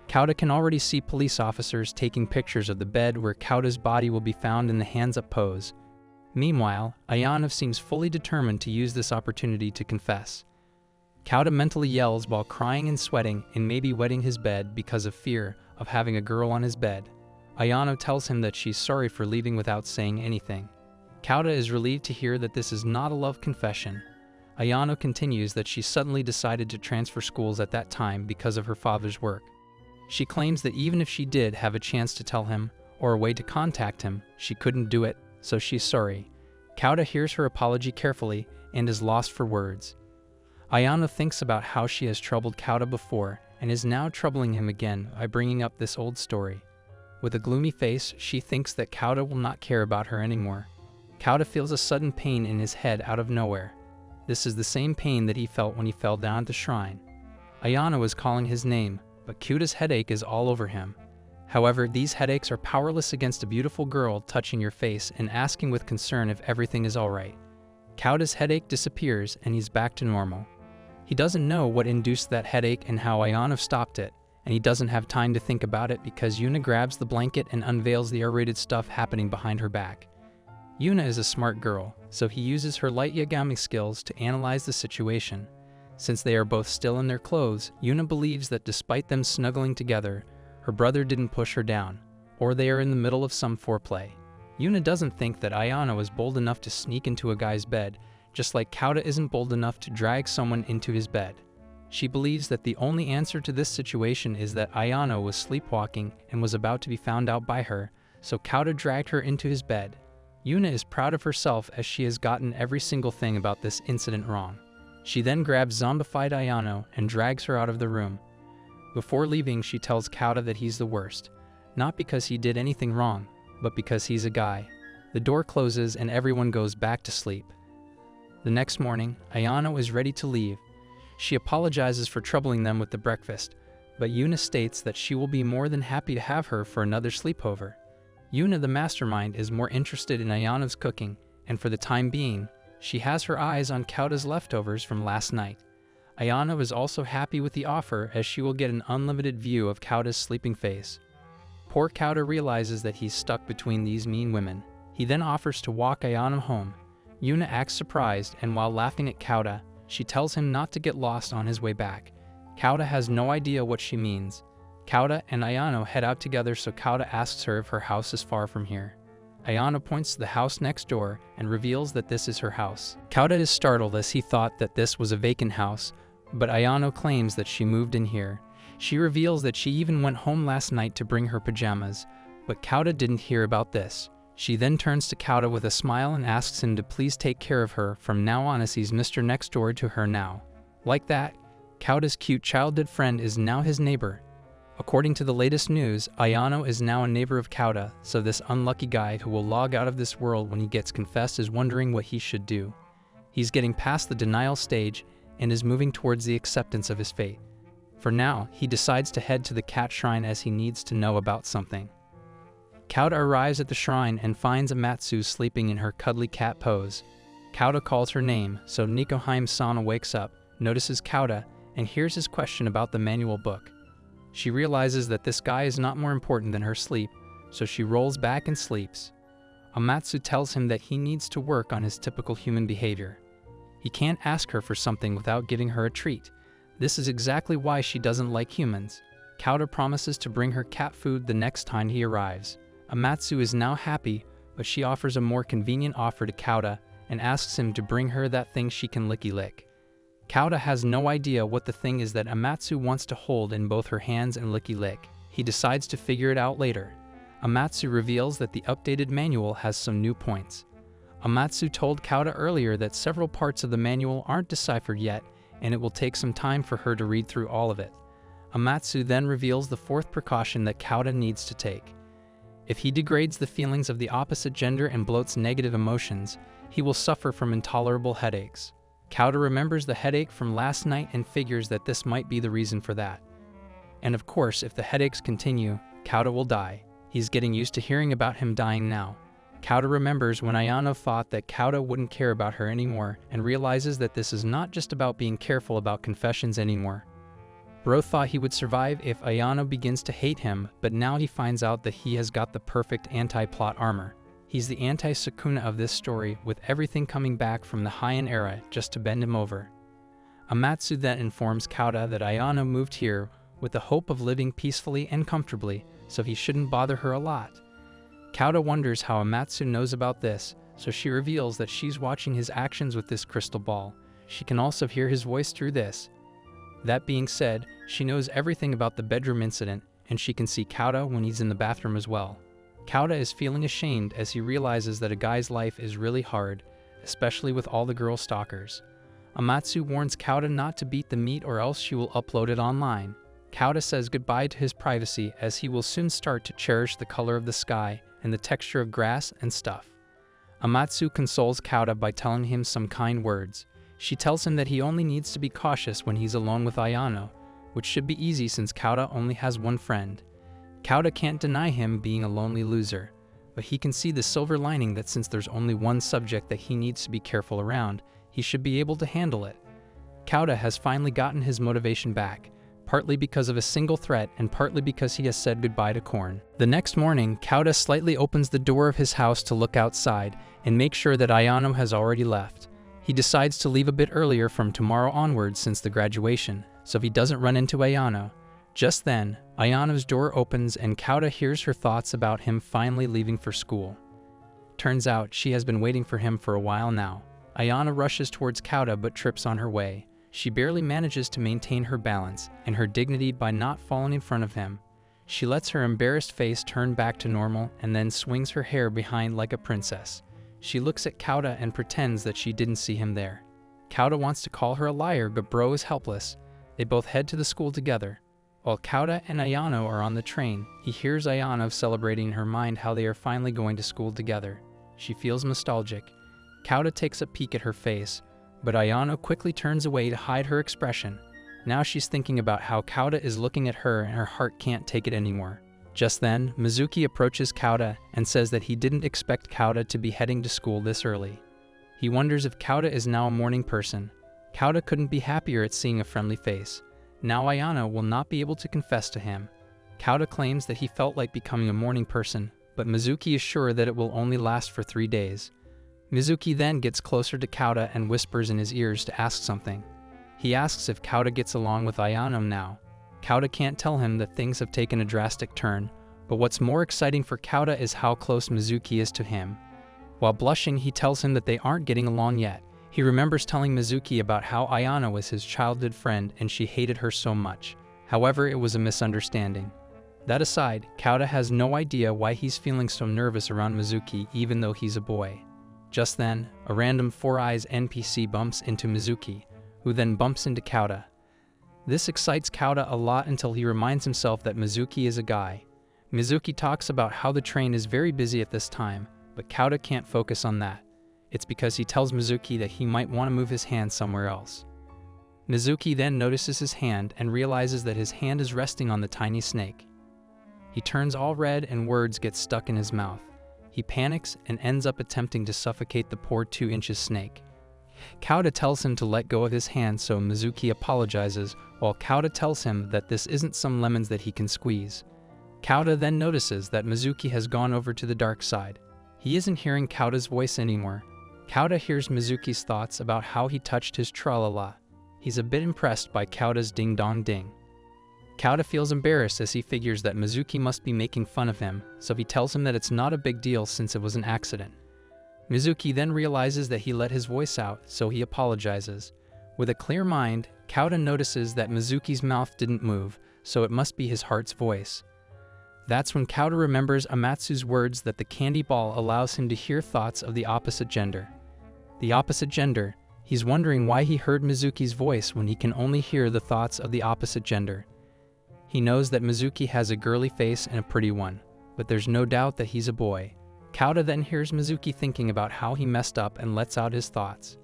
Kauta can already see police officers taking pictures of the bed where Kauta's body will be found in the hands-up pose. Meanwhile, Ayano seems fully determined to use this opportunity to confess. Kauta mentally yells while crying and sweating and maybe wetting his bed because of fear of having a girl on his bed. Ayano tells him that she's sorry for leaving without saying anything. Kauta is relieved to hear that this is not a love confession. Ayano continues that she suddenly decided to transfer schools at that time because of her father's work. She claims that even if she did have a chance to tell him, or a way to contact him, she couldn't do it, so she's sorry. Kauta hears her apology carefully and is lost for words. Ayano thinks about how she has troubled Kauta before and is now troubling him again by bringing up this old story. With a gloomy face, she thinks that Kauta will not care about her anymore. Kauta feels a sudden pain in his head out of nowhere. This is the same pain that he felt when he fell down at the shrine. Ayano is calling his name, but Kauta's headache is all over him. However, these headaches are powerless against a beautiful girl touching your face and asking with concern if everything is alright. Kauta's headache disappears and he's back to normal. He doesn't know what induced that headache and how Ayano stopped it, and he doesn't have time to think about it because Yuna grabs the blanket and unveils the R-rated stuff happening behind her back. Yuna is a smart girl, so he uses her light Yagami skills to analyze the situation. Since they are both still in their clothes, Yuna believes that despite them snuggling together, her brother didn't push her down, or they are in the middle of some foreplay. Yuna doesn't think that Ayano is bold enough to sneak into a guy's bed, just like Kauta isn't bold enough to drag someone into his bed. She believes that the only answer to this situation is that Ayano was sleepwalking and was about to be found out by her, so Kauta dragged her into his bed. Yuna is proud of herself as she has gotten every single thing about this incident wrong. She then grabs zombified Ayano and drags her out of the room. Before leaving, she tells Kauta that he's the worst, not because he did anything wrong, but because he's a guy. The door closes and everyone goes back to sleep. The next morning, Ayano is ready to leave. She apologizes for troubling them with the breakfast, but Yuna states that she will be more than happy to have her for another sleepover. Yuna, the mastermind, is more interested in Ayano's cooking, and for the time being, she has her eyes on Kauta's leftovers from last night. Ayano is also happy with the offer, as she will get an unlimited view of Kauta's sleeping face. Poor Kauta realizes that he's stuck between these mean women. He then offers to walk Ayano home. Yuna acts surprised, and while laughing at Kauta, she tells him not to get lost on his way back. Kauta has no idea what she means. Kauta and Ayano head out together, so Kauta asks her if her house is far from here. Ayano points to the house next door and reveals that this is her house. Kauta is startled, as he thought that this was a vacant house, but Ayano claims that she moved in here. She reveals that she even went home last night to bring her pajamas, but Kauta didn't hear about this. She then turns to Kauta with a smile and asks him to please take care of her from now on, as he's Mr. Next Door to her now. Like that, Kauta's cute childhood friend is now his neighbor. According to the latest news, Ayano is now a neighbor of Kauta, so this unlucky guy who will log out of this world when he gets confessed is wondering what he should do. He's getting past the denial stage and is moving towards the acceptance of his fate. For now, he decides to head to the cat shrine, as he needs to know about something. Kauta arrives at the shrine and finds Amatsu sleeping in her cuddly cat pose. Kauta calls her name, so Nikoheim-sama wakes up, notices Kauta, and hears his question about the manual book. She realizes that this guy is not more important than her sleep, so she rolls back and sleeps. Amatsu tells him that he needs to work on his typical human behavior. He can't ask her for something without giving her a treat. This is exactly why she doesn't like humans. Kauta promises to bring her cat food the next time he arrives. Amatsu is now happy, but she offers a more convenient offer to Kauta and asks him to bring her that thing she can licky-lick. Kauta has no idea what the thing is that Amatsu wants to hold in both her hands and licky-lick. He decides to figure it out later. Amatsu reveals that the updated manual has some new points. Amatsu told Kauta earlier that several parts of the manual aren't deciphered yet, and it will take some time for her to read through all of it. Amatsu then reveals the fourth precaution that Kauta needs to take. If he degrades the feelings of the opposite gender and bloats negative emotions, he will suffer from intolerable headaches. Kauta remembers the headache from last night and figures that this might be the reason for that. And of course, if the headaches continue, Kauta will die. He's getting used to hearing about him dying now. Kauta remembers when Ayano thought that Kauta wouldn't care about her anymore, and realizes that this is not just about being careful about confessions anymore. Bro thought he would survive if Ayano begins to hate him, but now he finds out that he has got the perfect anti-plot armor. He's the anti-Sukuna of this story, with everything coming back from the Heian era just to bend him over. Amatsu then informs Kauta that Ayano moved here with the hope of living peacefully and comfortably, so he shouldn't bother her a lot. Kauta wonders how Amatsu knows about this, so she reveals that she's watching his actions with this crystal ball. She can also hear his voice through this. That being said, she knows everything about the bedroom incident, and she can see Kauta when he's in the bathroom as well. Kauta is feeling ashamed as he realizes that a guy's life is really hard, especially with all the girl stalkers. Amatsu warns Kauta not to beat the meat or else she will upload it online. Kauta says goodbye to his privacy, as he will soon start to cherish the color of the sky and the texture of grass and stuff. Amatsu consoles Kauta by telling him some kind words. She tells him that he only needs to be cautious when he's alone with Ayano, which should be easy since Kauta only has one friend. Kauta can't deny him being a lonely loser, but he can see the silver lining that since there's only one subject that he needs to be careful around, he should be able to handle it. Kauta has finally gotten his motivation back, partly because of a single threat and partly because he has said goodbye to Korn. The next morning, Kauta slightly opens the door of his house to look outside and make sure that Ayano has already left. He decides to leave a bit earlier from tomorrow onwards since the graduation, so he doesn't run into Ayano. Just then, Ayano's door opens and Kauta hears her thoughts about him finally leaving for school. Turns out she has been waiting for him for a while now. Ayano rushes towards Kauta but trips on her way. She barely manages to maintain her balance and her dignity by not falling in front of him. She lets her embarrassed face turn back to normal and then swings her hair behind like a princess. She looks at Kauta and pretends that she didn't see him there. Kauta wants to call her a liar, but Bro is helpless. They both head to the school together. While Kauta and Ayano are on the train, he hears Ayano celebrating in her mind how they are finally going to school together. She feels nostalgic. Kauta takes a peek at her face, but Ayano quickly turns away to hide her expression. Now she's thinking about how Kauta is looking at her and her heart can't take it anymore. Just then, Mizuki approaches Kauta and says that he didn't expect Kauta to be heading to school this early. He wonders if Kauta is now a morning person. Kauta couldn't be happier at seeing a friendly face. Now Ayano will not be able to confess to him. Kauta claims that he felt like becoming a morning person, but Mizuki is sure that it will only last for 3 days. Mizuki then gets closer to Kauta and whispers in his ears to ask something. He asks if Kauta gets along with Ayano now. Kauta can't tell him that things have taken a drastic turn, but what's more exciting for Kauta is how close Mizuki is to him. While blushing, he tells him that they aren't getting along yet. He remembers telling Mizuki about how Ayano was his childhood friend and she hated her so much. However, it was a misunderstanding. That aside, Kauta has no idea why he's feeling so nervous around Mizuki even though he's a boy. Just then, a random Four Eyes NPC bumps into Mizuki, who then bumps into Kauta. This excites Kauta a lot until he reminds himself that Mizuki is a guy. Mizuki talks about how the train is very busy at this time, but Kauta can't focus on that. It's because he tells Mizuki that he might want to move his hand somewhere else. Mizuki then notices his hand and realizes that his hand is resting on the tiny snake. He turns all red and words get stuck in his mouth. He panics and ends up attempting to suffocate the poor 2-inch snake. Kauta tells him to let go of his hand, so Mizuki apologizes, while Kauta tells him that this isn't some lemons that he can squeeze. Kauta then notices that Mizuki has gone over to the dark side. He isn't hearing Kauta's voice anymore. Kauta hears Mizuki's thoughts about how he touched his tra-la-la. He's a bit impressed by Kauta's ding-dong-ding. Kauta feels embarrassed as he figures that Mizuki must be making fun of him, so he tells him that it's not a big deal since it was an accident. Mizuki then realizes that he let his voice out, so he apologizes. With a clear mind, Kauta notices that Mizuki's mouth didn't move, so it must be his heart's voice. That's when Kauta remembers Amatsu's words that the candy ball allows him to hear thoughts of the opposite gender. The opposite gender. He's wondering why he heard Mizuki's voice when he can only hear the thoughts of the opposite gender. He knows that Mizuki has a girly face and a pretty one, but there's no doubt that he's a boy. Kauta then hears Mizuki thinking about how he messed up and lets out his thoughts.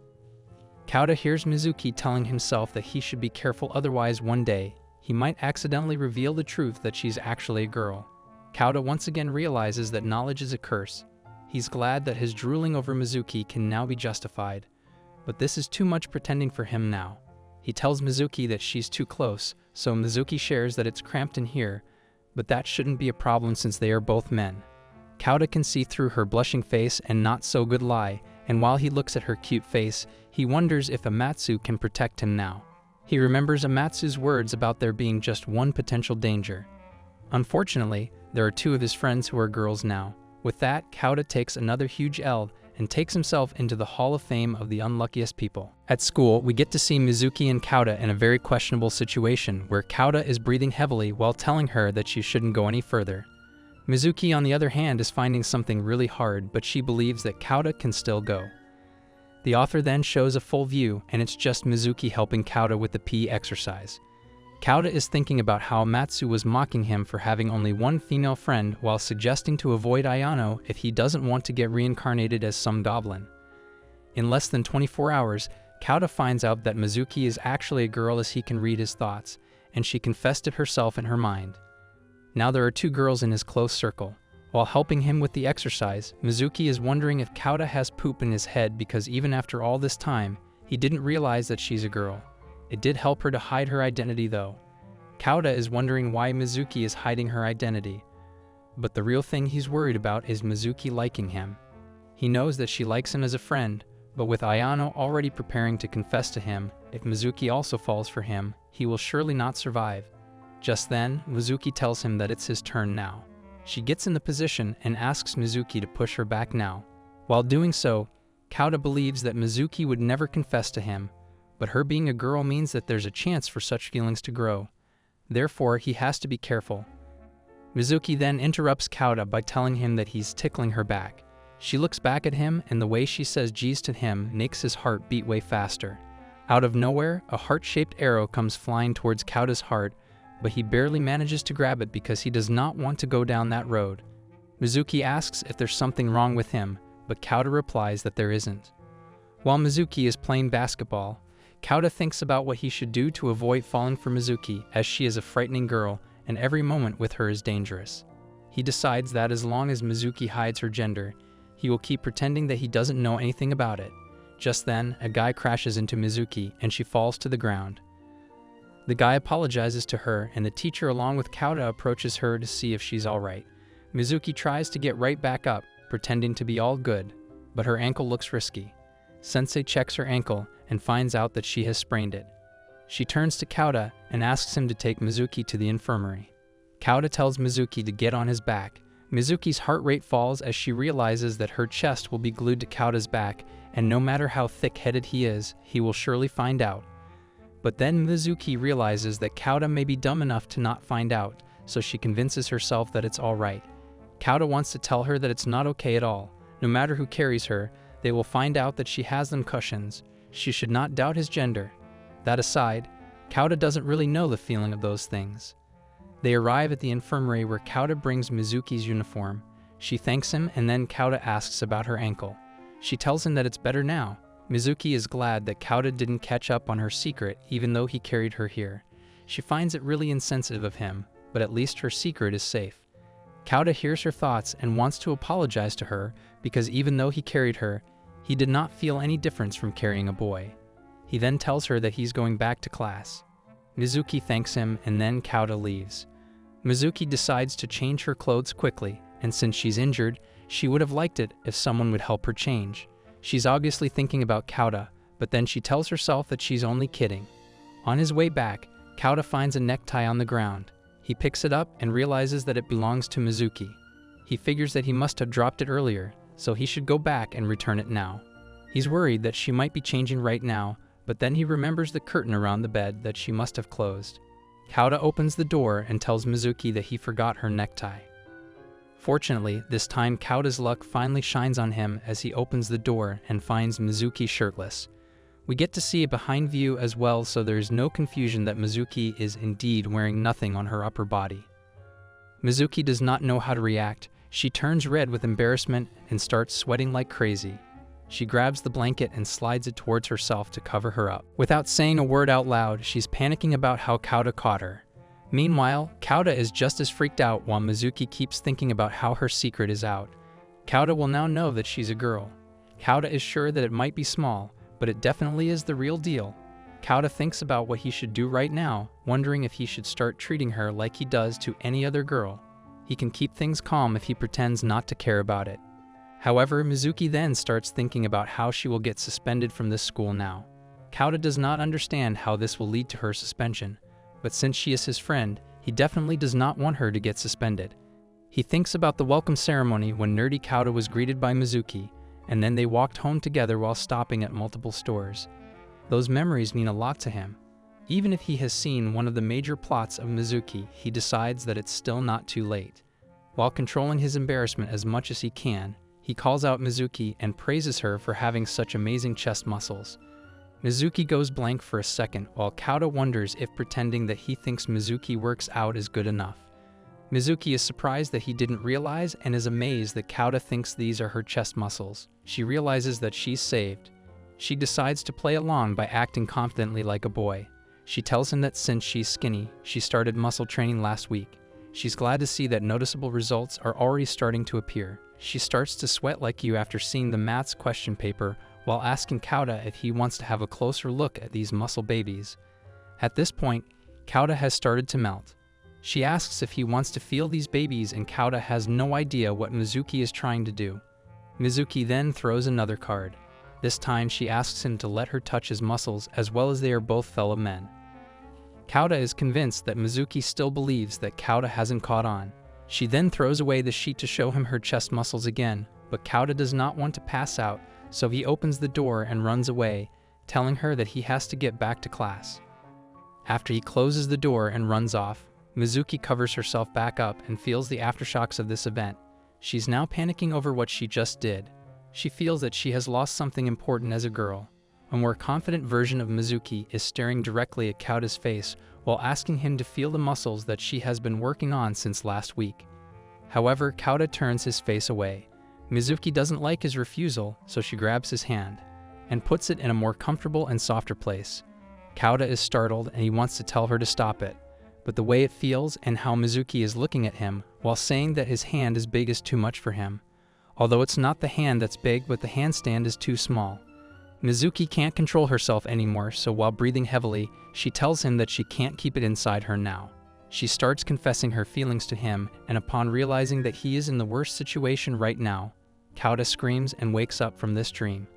Kauta hears Mizuki telling himself that he should be careful, otherwise one day, he might accidentally reveal the truth that she's actually a girl. Kauta once again realizes that knowledge is a curse. He's glad that his drooling over Mizuki can now be justified, but this is too much pretending for him now. He tells Mizuki that she's too close, so Mizuki shares that it's cramped in here, but that shouldn't be a problem since they are both men. Kauta can see through her blushing face and not so good lie, and while he looks at her cute face, he wonders if Amatsu can protect him now. He remembers Amatsu's words about there being just one potential danger. Unfortunately, there are 2 of his friends who are girls now. With that, Kauta takes another huge L and takes himself into the Hall of Fame of the unluckiest people. At school, we get to see Mizuki and Kauta in a very questionable situation where Kauta is breathing heavily while telling her that she shouldn't go any further. Mizuki, on the other hand, is finding something really hard, but she believes that Kauta can still go. The author then shows a full view, and it's just Mizuki helping Kauta with the PE exercise. Kauta is thinking about how Amatsu was mocking him for having only one female friend while suggesting to avoid Ayano if he doesn't want to get reincarnated as some goblin. In less than 24 hours, Kauta finds out that Mizuki is actually a girl as he can read his thoughts, and she confessed it herself in her mind. Now there are 2 girls in his close circle. While helping him with the exercise, Mizuki is wondering if Kauta has poop in his head because even after all this time, he didn't realize that she's a girl. It did help her to hide her identity though. Kauta is wondering why Mizuki is hiding her identity. But the real thing he's worried about is Mizuki liking him. He knows that she likes him as a friend, but with Ayano already preparing to confess to him, if Mizuki also falls for him, he will surely not survive. Just then, Mizuki tells him that it's his turn now. She gets in the position and asks Mizuki to push her back now. While doing so, Kauta believes that Mizuki would never confess to him, but her being a girl means that there's a chance for such feelings to grow. Therefore, he has to be careful. Mizuki then interrupts Kauta by telling him that he's tickling her back. She looks back at him, and the way she says geez to him makes his heart beat way faster. Out of nowhere, a heart-shaped arrow comes flying towards Kauta's heart, but he barely manages to grab it because he does not want to go down that road. Mizuki asks if there's something wrong with him, but Kauta replies that there isn't. While Mizuki is playing basketball, Kauta thinks about what he should do to avoid falling for Mizuki, as she is a frightening girl and every moment with her is dangerous. He decides that as long as Mizuki hides her gender, he will keep pretending that he doesn't know anything about it. Just then, a guy crashes into Mizuki and she falls to the ground. The guy apologizes to her and the teacher along with Kauta approaches her to see if she's alright. Mizuki tries to get right back up, pretending to be all good, but her ankle looks risky. Sensei checks her ankle and finds out that she has sprained it. She turns to Kauta and asks him to take Mizuki to the infirmary. Kauta tells Mizuki to get on his back. Mizuki's heart rate falls as she realizes that her chest will be glued to Kauta's back, and no matter how thick-headed he is, he will surely find out. But then Mizuki realizes that Kauta may be dumb enough to not find out, so she convinces herself that it's alright. Kauta wants to tell her that it's not okay at all. No matter who carries her, they will find out that she has them cushions. She should not doubt his gender. That aside, Kauta doesn't really know the feeling of those things. They arrive at the infirmary where Kauta brings Mizuki's uniform. She thanks him and then Kauta asks about her ankle. She tells him that it's better now. Mizuki is glad that Kauta didn't catch up on her secret even though he carried her here. She finds it really insensitive of him, but at least her secret is safe. Kauta hears her thoughts and wants to apologize to her because even though he carried her, he did not feel any difference from carrying a boy. He then tells her that he's going back to class. Mizuki thanks him and then Kauta leaves. Mizuki decides to change her clothes quickly, and since she's injured, she would have liked it if someone would help her change. She's obviously thinking about Kauta, but then she tells herself that she's only kidding. On his way back, Kauta finds a necktie on the ground. He picks it up and realizes that it belongs to Mizuki. He figures that he must have dropped it earlier, so he should go back and return it now. He's worried that she might be changing right now, but then he remembers the curtain around the bed that she must have closed. Kauta opens the door and tells Mizuki that he forgot her necktie. Fortunately, this time Kauta's luck finally shines on him as he opens the door and finds Mizuki shirtless. We get to see a behind view as well, so there is no confusion that Mizuki is indeed wearing nothing on her upper body. Mizuki does not know how to react. She turns red with embarrassment and starts sweating like crazy. She grabs the blanket and slides it towards herself to cover her up. Without saying a word out loud, she's panicking about how Kauta caught her. Meanwhile, Kauta is just as freaked out while Mizuki keeps thinking about how her secret is out. Kauta will now know that she's a girl. Kauta is sure that it might be small, but it definitely is the real deal. Kauta thinks about what he should do right now, wondering if he should start treating her like he does to any other girl. He can keep things calm if he pretends not to care about it. However, Mizuki then starts thinking about how she will get suspended from this school now. Kauta does not understand how this will lead to her suspension, but since she is his friend, he definitely does not want her to get suspended. He thinks about the welcome ceremony when nerdy Kauta was greeted by Mizuki, and then they walked home together while stopping at multiple stores. Those memories mean a lot to him. Even if he has seen one of the major plots of Mizuki, he decides that it's still not too late. While controlling his embarrassment as much as he can, he calls out Mizuki and praises her for having such amazing chest muscles. Mizuki goes blank for a second while Kauta wonders if pretending that he thinks Mizuki works out is good enough. Mizuki is surprised that he didn't realize and is amazed that Kauta thinks these are her chest muscles. She realizes that she's saved. She decides to play along by acting confidently like a boy. She tells him that since she's skinny, she started muscle training last week. She's glad to see that noticeable results are already starting to appear. She starts to sweat like you after seeing the maths question paper while asking Kauta if he wants to have a closer look at these muscle babies. At this point, Kauta has started to melt. She asks if he wants to feel these babies and Kauta has no idea what Mizuki is trying to do. Mizuki then throws another card. This time she asks him to let her touch his muscles as well as they are both fellow men. Kauta is convinced that Mizuki still believes that Kauta hasn't caught on. She then throws away the sheet to show him her chest muscles again, but Kauta does not want to pass out, so he opens the door and runs away, telling her that he has to get back to class. After he closes the door and runs off, Mizuki covers herself back up and feels the aftershocks of this event. She's now panicking over what she just did. She feels that she has lost something important as a girl. A more confident version of Mizuki is staring directly at Kauta's face while asking him to feel the muscles that she has been working on since last week. However, Kauta turns his face away. Mizuki doesn't like his refusal, so she grabs his hand and puts it in a more comfortable and softer place. Kauta is startled and he wants to tell her to stop it, but the way it feels and how Mizuki is looking at him while saying that his hand is big is too much for him. Although it's not the hand that's big, but the handstand is too small. Mizuki can't control herself anymore, so while breathing heavily, she tells him that she can't keep it inside her now. She starts confessing her feelings to him, and upon realizing that he is in the worst situation right now, Kauta screams and wakes up from this dream.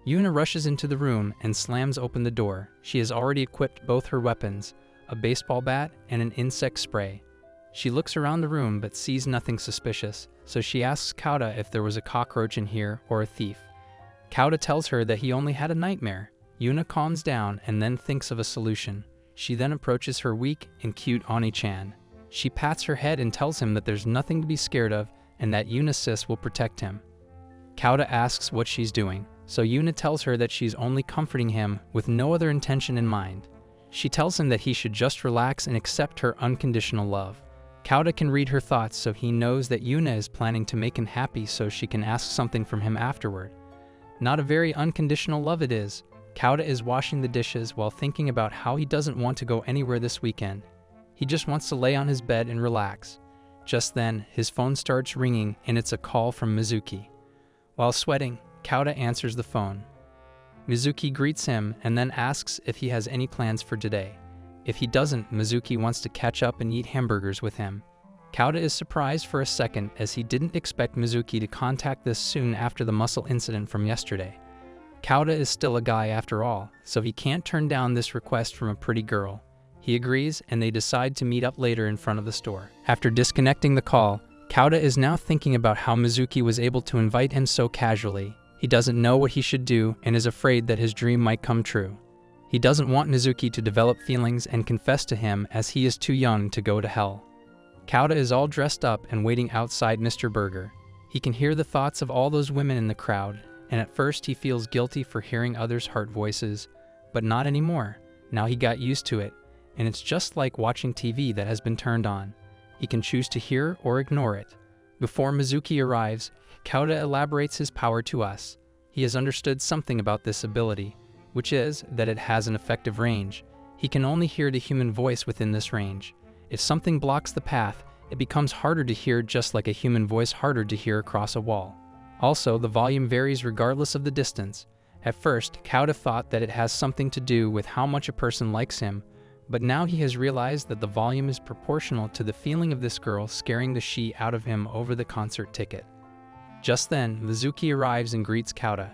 Yuna rushes into the room and slams open the door. She has already equipped both her weapons, a baseball bat and an insect spray. She looks around the room but sees nothing suspicious, so she asks Kauta if there was a cockroach in here or a thief. Kauta tells her that he only had a nightmare. Yuna calms down and then thinks of a solution. She then approaches her weak and cute Oni-chan. She pats her head and tells him that there's nothing to be scared of and that Yuna-sis will protect him. Kauta asks what she's doing, so Yuna tells her that she's only comforting him with no other intention in mind. She tells him that he should just relax and accept her unconditional love. Kauta can read her thoughts, so he knows that Yuna is planning to make him happy so she can ask something from him afterward. Not a very unconditional love it is. Kauta is washing the dishes while thinking about how he doesn't want to go anywhere this weekend. He just wants to lay on his bed and relax. Just then, his phone starts ringing and it's a call from Mizuki. While sweating, Kauta answers the phone. Mizuki greets him and then asks if he has any plans for today. If he doesn't, Mizuki wants to catch up and eat hamburgers with him. Kauta is surprised for a second as he didn't expect Mizuki to contact this soon after the muscle incident from yesterday. Kauta is still a guy after all, so he can't turn down this request from a pretty girl. He agrees and they decide to meet up later in front of the store. After disconnecting the call, Kauta is now thinking about how Mizuki was able to invite him so casually. He doesn't know what he should do and is afraid that his dream might come true. He doesn't want Mizuki to develop feelings and confess to him as he is too young to go to hell. Kauta is all dressed up and waiting outside Mr. Burger. He can hear the thoughts of all those women in the crowd, and at first he feels guilty for hearing others' heart voices, but not anymore. Now he got used to it, and it's just like watching TV that has been turned on. He can choose to hear or ignore it. Before Mizuki arrives, Kauta elaborates his power to us. He has understood something about this ability, which is that it has an effective range. He can only hear the human voice within this range. If something blocks the path, it becomes harder to hear, just like a human voice harder to hear across a wall. Also, the volume varies regardless of the distance. At first, Kauta thought that it has something to do with how much a person likes him, but now he has realized that the volume is proportional to the feeling of this girl scaring the shit out of him over the concert ticket. Just then, Mizuki arrives and greets Kauta.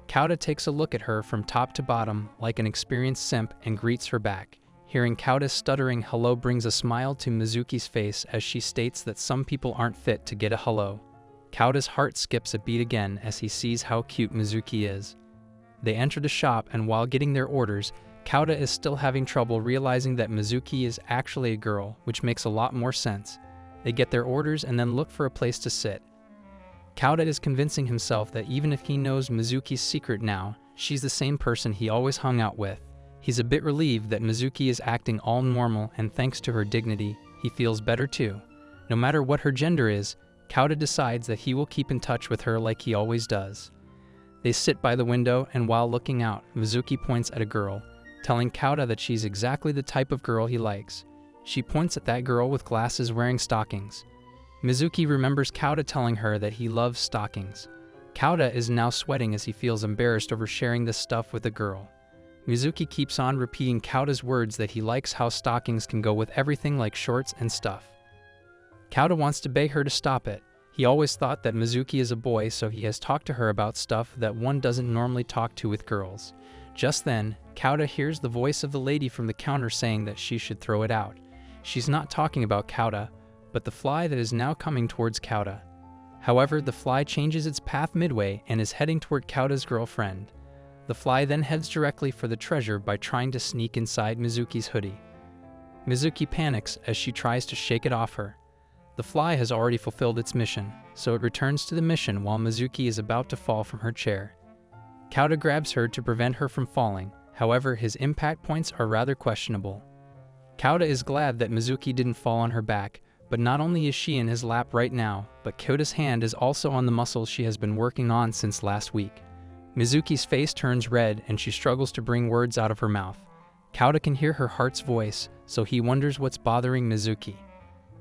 Kauta takes a look at her from top to bottom like an experienced simp and greets her back. Hearing Kauta's stuttering hello brings a smile to Mizuki's face as she states that some people aren't fit to get a hello. Kauta's heart skips a beat again as he sees how cute Mizuki is. They enter the shop, and while getting their orders, Kauta is still having trouble realizing that Mizuki is actually a girl, which makes a lot more sense. They get their orders and then look for a place to sit. Kauta is convincing himself that even if he knows Mizuki's secret now, she's the same person he always hung out with. He's a bit relieved that Mizuki is acting all normal, and thanks to her dignity, he feels better too. No matter what her gender is, Kauta decides that he will keep in touch with her like he always does. They sit by the window, and while looking out, Mizuki points at a girl, telling Kauta that she's exactly the type of girl he likes. She points at that girl with glasses wearing stockings. Mizuki remembers Kauta telling her that he loves stockings. Kauta is now sweating as he feels embarrassed over sharing this stuff with the girl. Mizuki keeps on repeating Kauta's words that he likes how stockings can go with everything like shorts and stuff. Kauta wants to beg her to stop it. He always thought that Mizuki is a boy, so he has talked to her about stuff that one doesn't normally talk to with girls. Just then, Kauta hears the voice of the lady from the counter saying that she should throw it out. She's not talking about Kauta, but the fly that is now coming towards Kauta. However, the fly changes its path midway and is heading toward Kauta's girlfriend. The fly then heads directly for the treasure by trying to sneak inside Mizuki's hoodie. Mizuki panics as she tries to shake it off her. The fly has already fulfilled its mission, so it returns to the mission while Mizuki is about to fall from her chair. Kauta grabs her to prevent her from falling, however his impact points are rather questionable. Kauta is glad that Mizuki didn't fall on her back, but not only is she in his lap right now, but Kyota's hand is also on the muscles she has been working on since last week. Mizuki's face turns red and she struggles to bring words out of her mouth. Kauta can hear her heart's voice, so he wonders what's bothering Mizuki.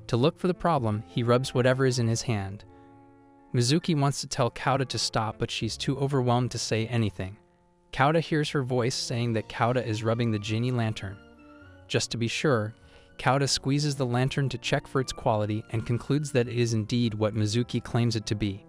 To look for the problem, he rubs whatever is in his hand. Mizuki wants to tell Kauta to stop, but she's too overwhelmed to say anything. Kauta hears her voice saying that Kauta is rubbing the genie lantern. Just to be sure, Kauta squeezes the lantern to check for its quality and concludes that it is indeed what Mizuki claims it to be.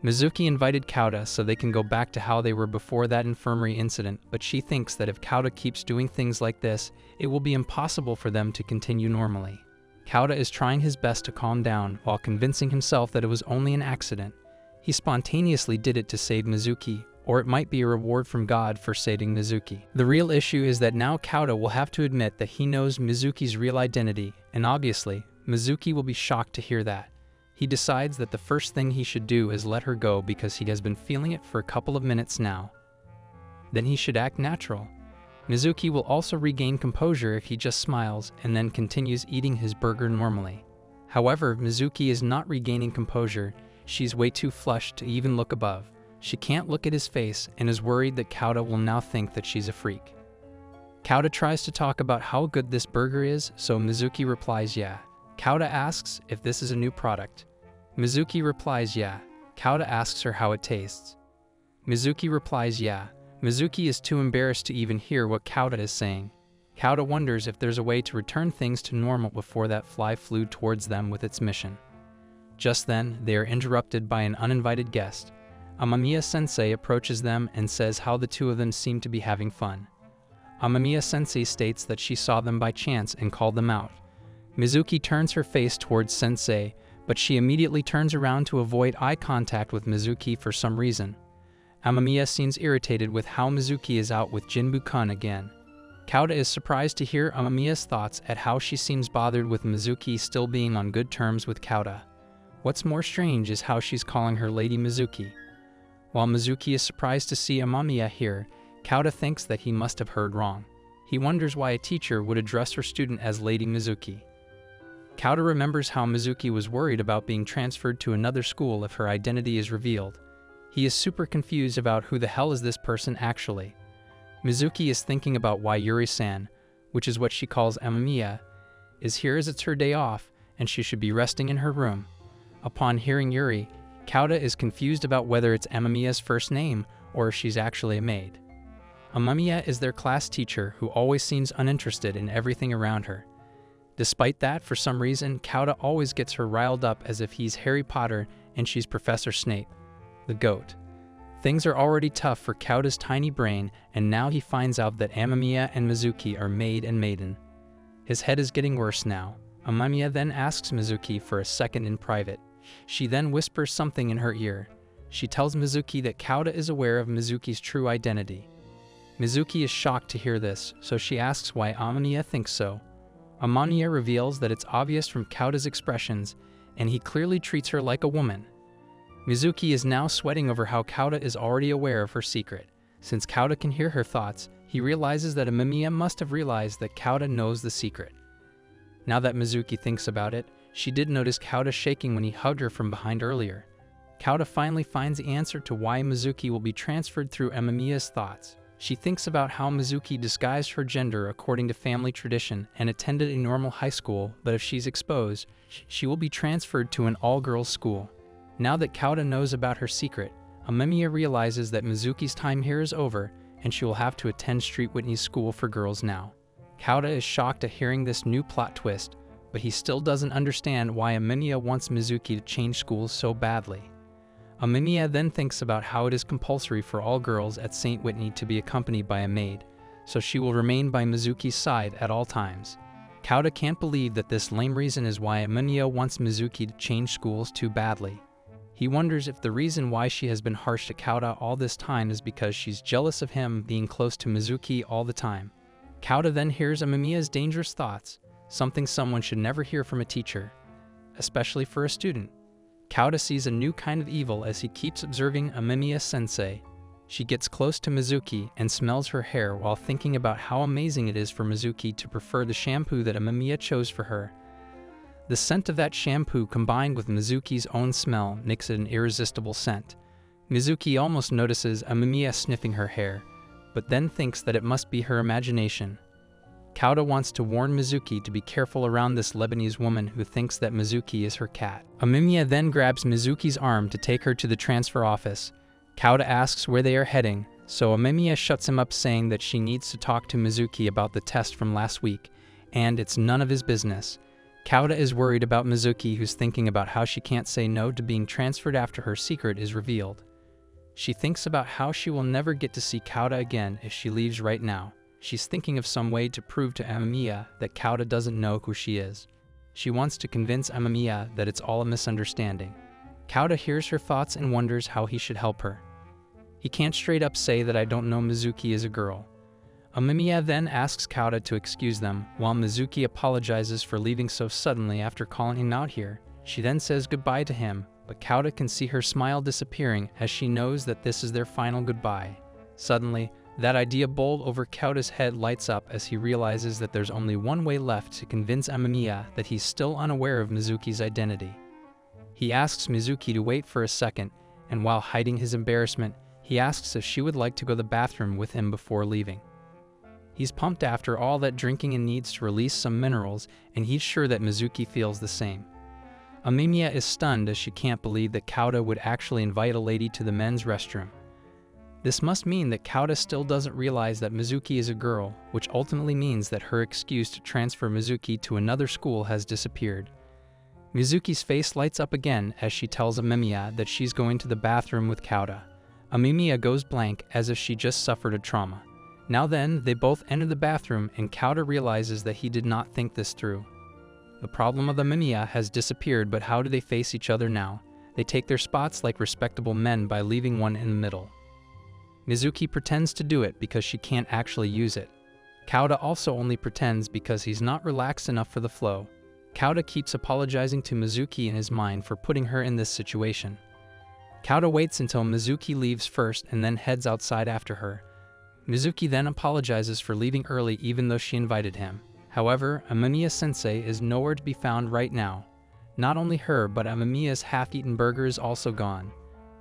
Mizuki invited Kauta so they can go back to how they were before that infirmary incident, but she thinks that if Kauta keeps doing things like this, it will be impossible for them to continue normally. Kauta is trying his best to calm down while convincing himself that it was only an accident. He spontaneously did it to save Mizuki, or it might be a reward from God for saving Mizuki. The real issue is that now Kauta will have to admit that he knows Mizuki's real identity, and obviously, Mizuki will be shocked to hear that. He decides that the first thing he should do is let her go because he has been feeling it for a couple of minutes now. Then he should act natural. Mizuki will also regain composure if he just smiles and then continues eating his burger normally. However, Mizuki is not regaining composure. She's way too flushed to even look above. She can't look at his face and is worried that Kauta will now think that she's a freak. Kauta tries to talk about how good this burger is, so Mizuki replies yeah. Kauta asks if this is a new product. Mizuki replies yeah. Kauta asks her how it tastes. Mizuki replies yeah. Mizuki is too embarrassed to even hear what Kauta is saying. Kauta wonders if there's a way to return things to normal before that fly flew towards them with its mission. Just then, they are interrupted by an uninvited guest. Amamiya-sensei approaches them and says how the two of them seem to be having fun. Amamiya-sensei states that she saw them by chance and called them out. Mizuki turns her face towards sensei, but she immediately turns around to avoid eye contact with Mizuki for some reason. Amamiya seems irritated with how Mizuki is out with Jinbu-kun again. Kauta is surprised to hear Amamiya's thoughts at how she seems bothered with Mizuki still being on good terms with Kauta. What's more strange is how she's calling her Lady Mizuki. While Mizuki is surprised to see Amamiya here, Kauta thinks that he must have heard wrong. He wonders why a teacher would address her student as Lady Mizuki. Kauta remembers how Mizuki was worried about being transferred to another school if her identity is revealed. He is super confused about who the hell is this person actually. Mizuki is thinking about why Yuri-san, which is what she calls Amamiya, is here as it's her day off and she should be resting in her room. Upon hearing Yuri, Kauta is confused about whether it's Amamiya's first name or if she's actually a maid. Amamiya is their class teacher who always seems uninterested in everything around her. Despite that, for some reason, Kauta always gets her riled up as if he's Harry Potter and she's Professor Snape, the GOAT. Things are already tough for Kauta's tiny brain, and now he finds out that Amamiya and Mizuki are maid and maiden. His head is getting worse now. Amamiya then asks Mizuki for a second in private. She then whispers something in her ear. She tells Mizuki that Kauta is aware of Mizuki's true identity. Mizuki is shocked to hear this, so she asks why Amamiya thinks so. Amamiya reveals that it's obvious from Kauta's expressions, and he clearly treats her like a woman. Mizuki is now sweating over how Kauta is already aware of her secret. Since Kauta can hear her thoughts, he realizes that Amamiya must have realized that Kauta knows the secret. Now that Mizuki thinks about it, she did notice Kauta shaking when he hugged her from behind earlier. Kauta finally finds the answer to why Mizuki will be transferred through Amamiya's thoughts. She thinks about how Mizuki disguised her gender according to family tradition and attended a normal high school, but if she's exposed, she will be transferred to an all-girls school. Now that Kauta knows about her secret, Amamiya realizes that Mizuki's time here is over and she will have to attend Street Whitney's school for girls now. Kauta is shocked at hearing this new plot twist, but he still doesn't understand why Amamiya wants Mizuki to change schools so badly. Amamiya then thinks about how it is compulsory for all girls at St. Whitney to be accompanied by a maid, so she will remain by Mizuki's side at all times. Kauta can't believe that this lame reason is why Amamiya wants Mizuki to change schools too badly. He wonders if the reason why she has been harsh to Kauta all this time is because she's jealous of him being close to Mizuki all the time. Kauta then hears Amamiya's dangerous thoughts, something someone should never hear from a teacher, especially for a student. Kauta sees a new kind of evil as he keeps observing Amamiya-sensei. She gets close to Mizuki and smells her hair while thinking about how amazing it is for Mizuki to prefer the shampoo that Amamiya chose for her. The scent of that shampoo combined with Mizuki's own smell makes it an irresistible scent. Mizuki almost notices Amamiya sniffing her hair, but then thinks that it must be her imagination. Kauda wants to warn Mizuki to be careful around this Lebanese woman who thinks that Mizuki is her cat. Amamiya then grabs Mizuki's arm to take her to the transfer office. Kauda asks where they are heading, so Amamiya shuts him up saying that she needs to talk to Mizuki about the test from last week, and it's none of his business. Kauda is worried about Mizuki, who's thinking about how she can't say no to being transferred after her secret is revealed. She thinks about how she will never get to see Kauda again if she leaves right now. She's thinking of some way to prove to Amamiya that Kauda doesn't know who she is. She wants to convince Amamiya that it's all a misunderstanding. Kauda hears her thoughts and wonders how he should help her. He can't straight up say that I don't know Mizuki is a girl. Amamiya then asks Kauda to excuse them, while Mizuki apologizes for leaving so suddenly after calling him out here. She then says goodbye to him, but Kauda can see her smile disappearing as she knows that this is their final goodbye. Suddenly, that idea bowl over Kauda's head lights up as he realizes that there's only one way left to convince Amamiya that he's still unaware of Mizuki's identity. He asks Mizuki to wait for a second, and while hiding his embarrassment, he asks if she would like to go to the bathroom with him before leaving. He's pumped after all that drinking and needs to release some minerals, and he's sure that Mizuki feels the same. Amamiya is stunned as she can't believe that Kauda would actually invite a lady to the men's restroom. This must mean that Kauda still doesn't realize that Mizuki is a girl, which ultimately means that her excuse to transfer Mizuki to another school has disappeared. Mizuki's face lights up again as she tells Amamiya that she's going to the bathroom with Kauda. Amamiya goes blank as if she just suffered a trauma. Now then, they both enter the bathroom and Kauda realizes that he did not think this through. The problem of Amamiya has disappeared, but how do they face each other now? They take their spots like respectable men by leaving one in the middle. Mizuki pretends to do it because she can't actually use it. Kauda also only pretends because he's not relaxed enough for the flow. Kauda keeps apologizing to Mizuki in his mind for putting her in this situation. Kauda waits until Mizuki leaves first and then heads outside after her. Mizuki then apologizes for leaving early even though she invited him. However, Amamiya-sensei is nowhere to be found right now. Not only her, but Amamiya's half-eaten burger is also gone.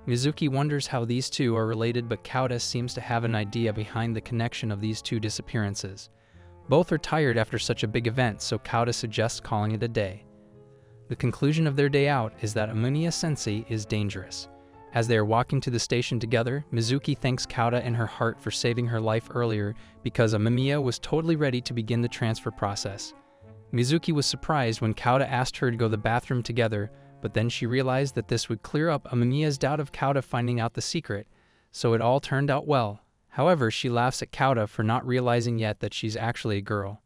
Mizuki wonders how these two are related, but Kauda seems to have an idea behind the connection of these two disappearances. Both are tired after such a big event, so Kauda suggests calling it a day. The conclusion of their day out is that Amamiya-sensei is dangerous. As they are walking to the station together, Mizuki thanks Kauda in her heart for saving her life earlier because Amamiya was totally ready to begin the transfer process. Mizuki was surprised when Kauda asked her to go to the bathroom together, but then she realized that this would clear up Amamiya's doubt of Kauda finding out the secret, so it all turned out well. However, she laughs at Kauda for not realizing yet that she's actually a girl.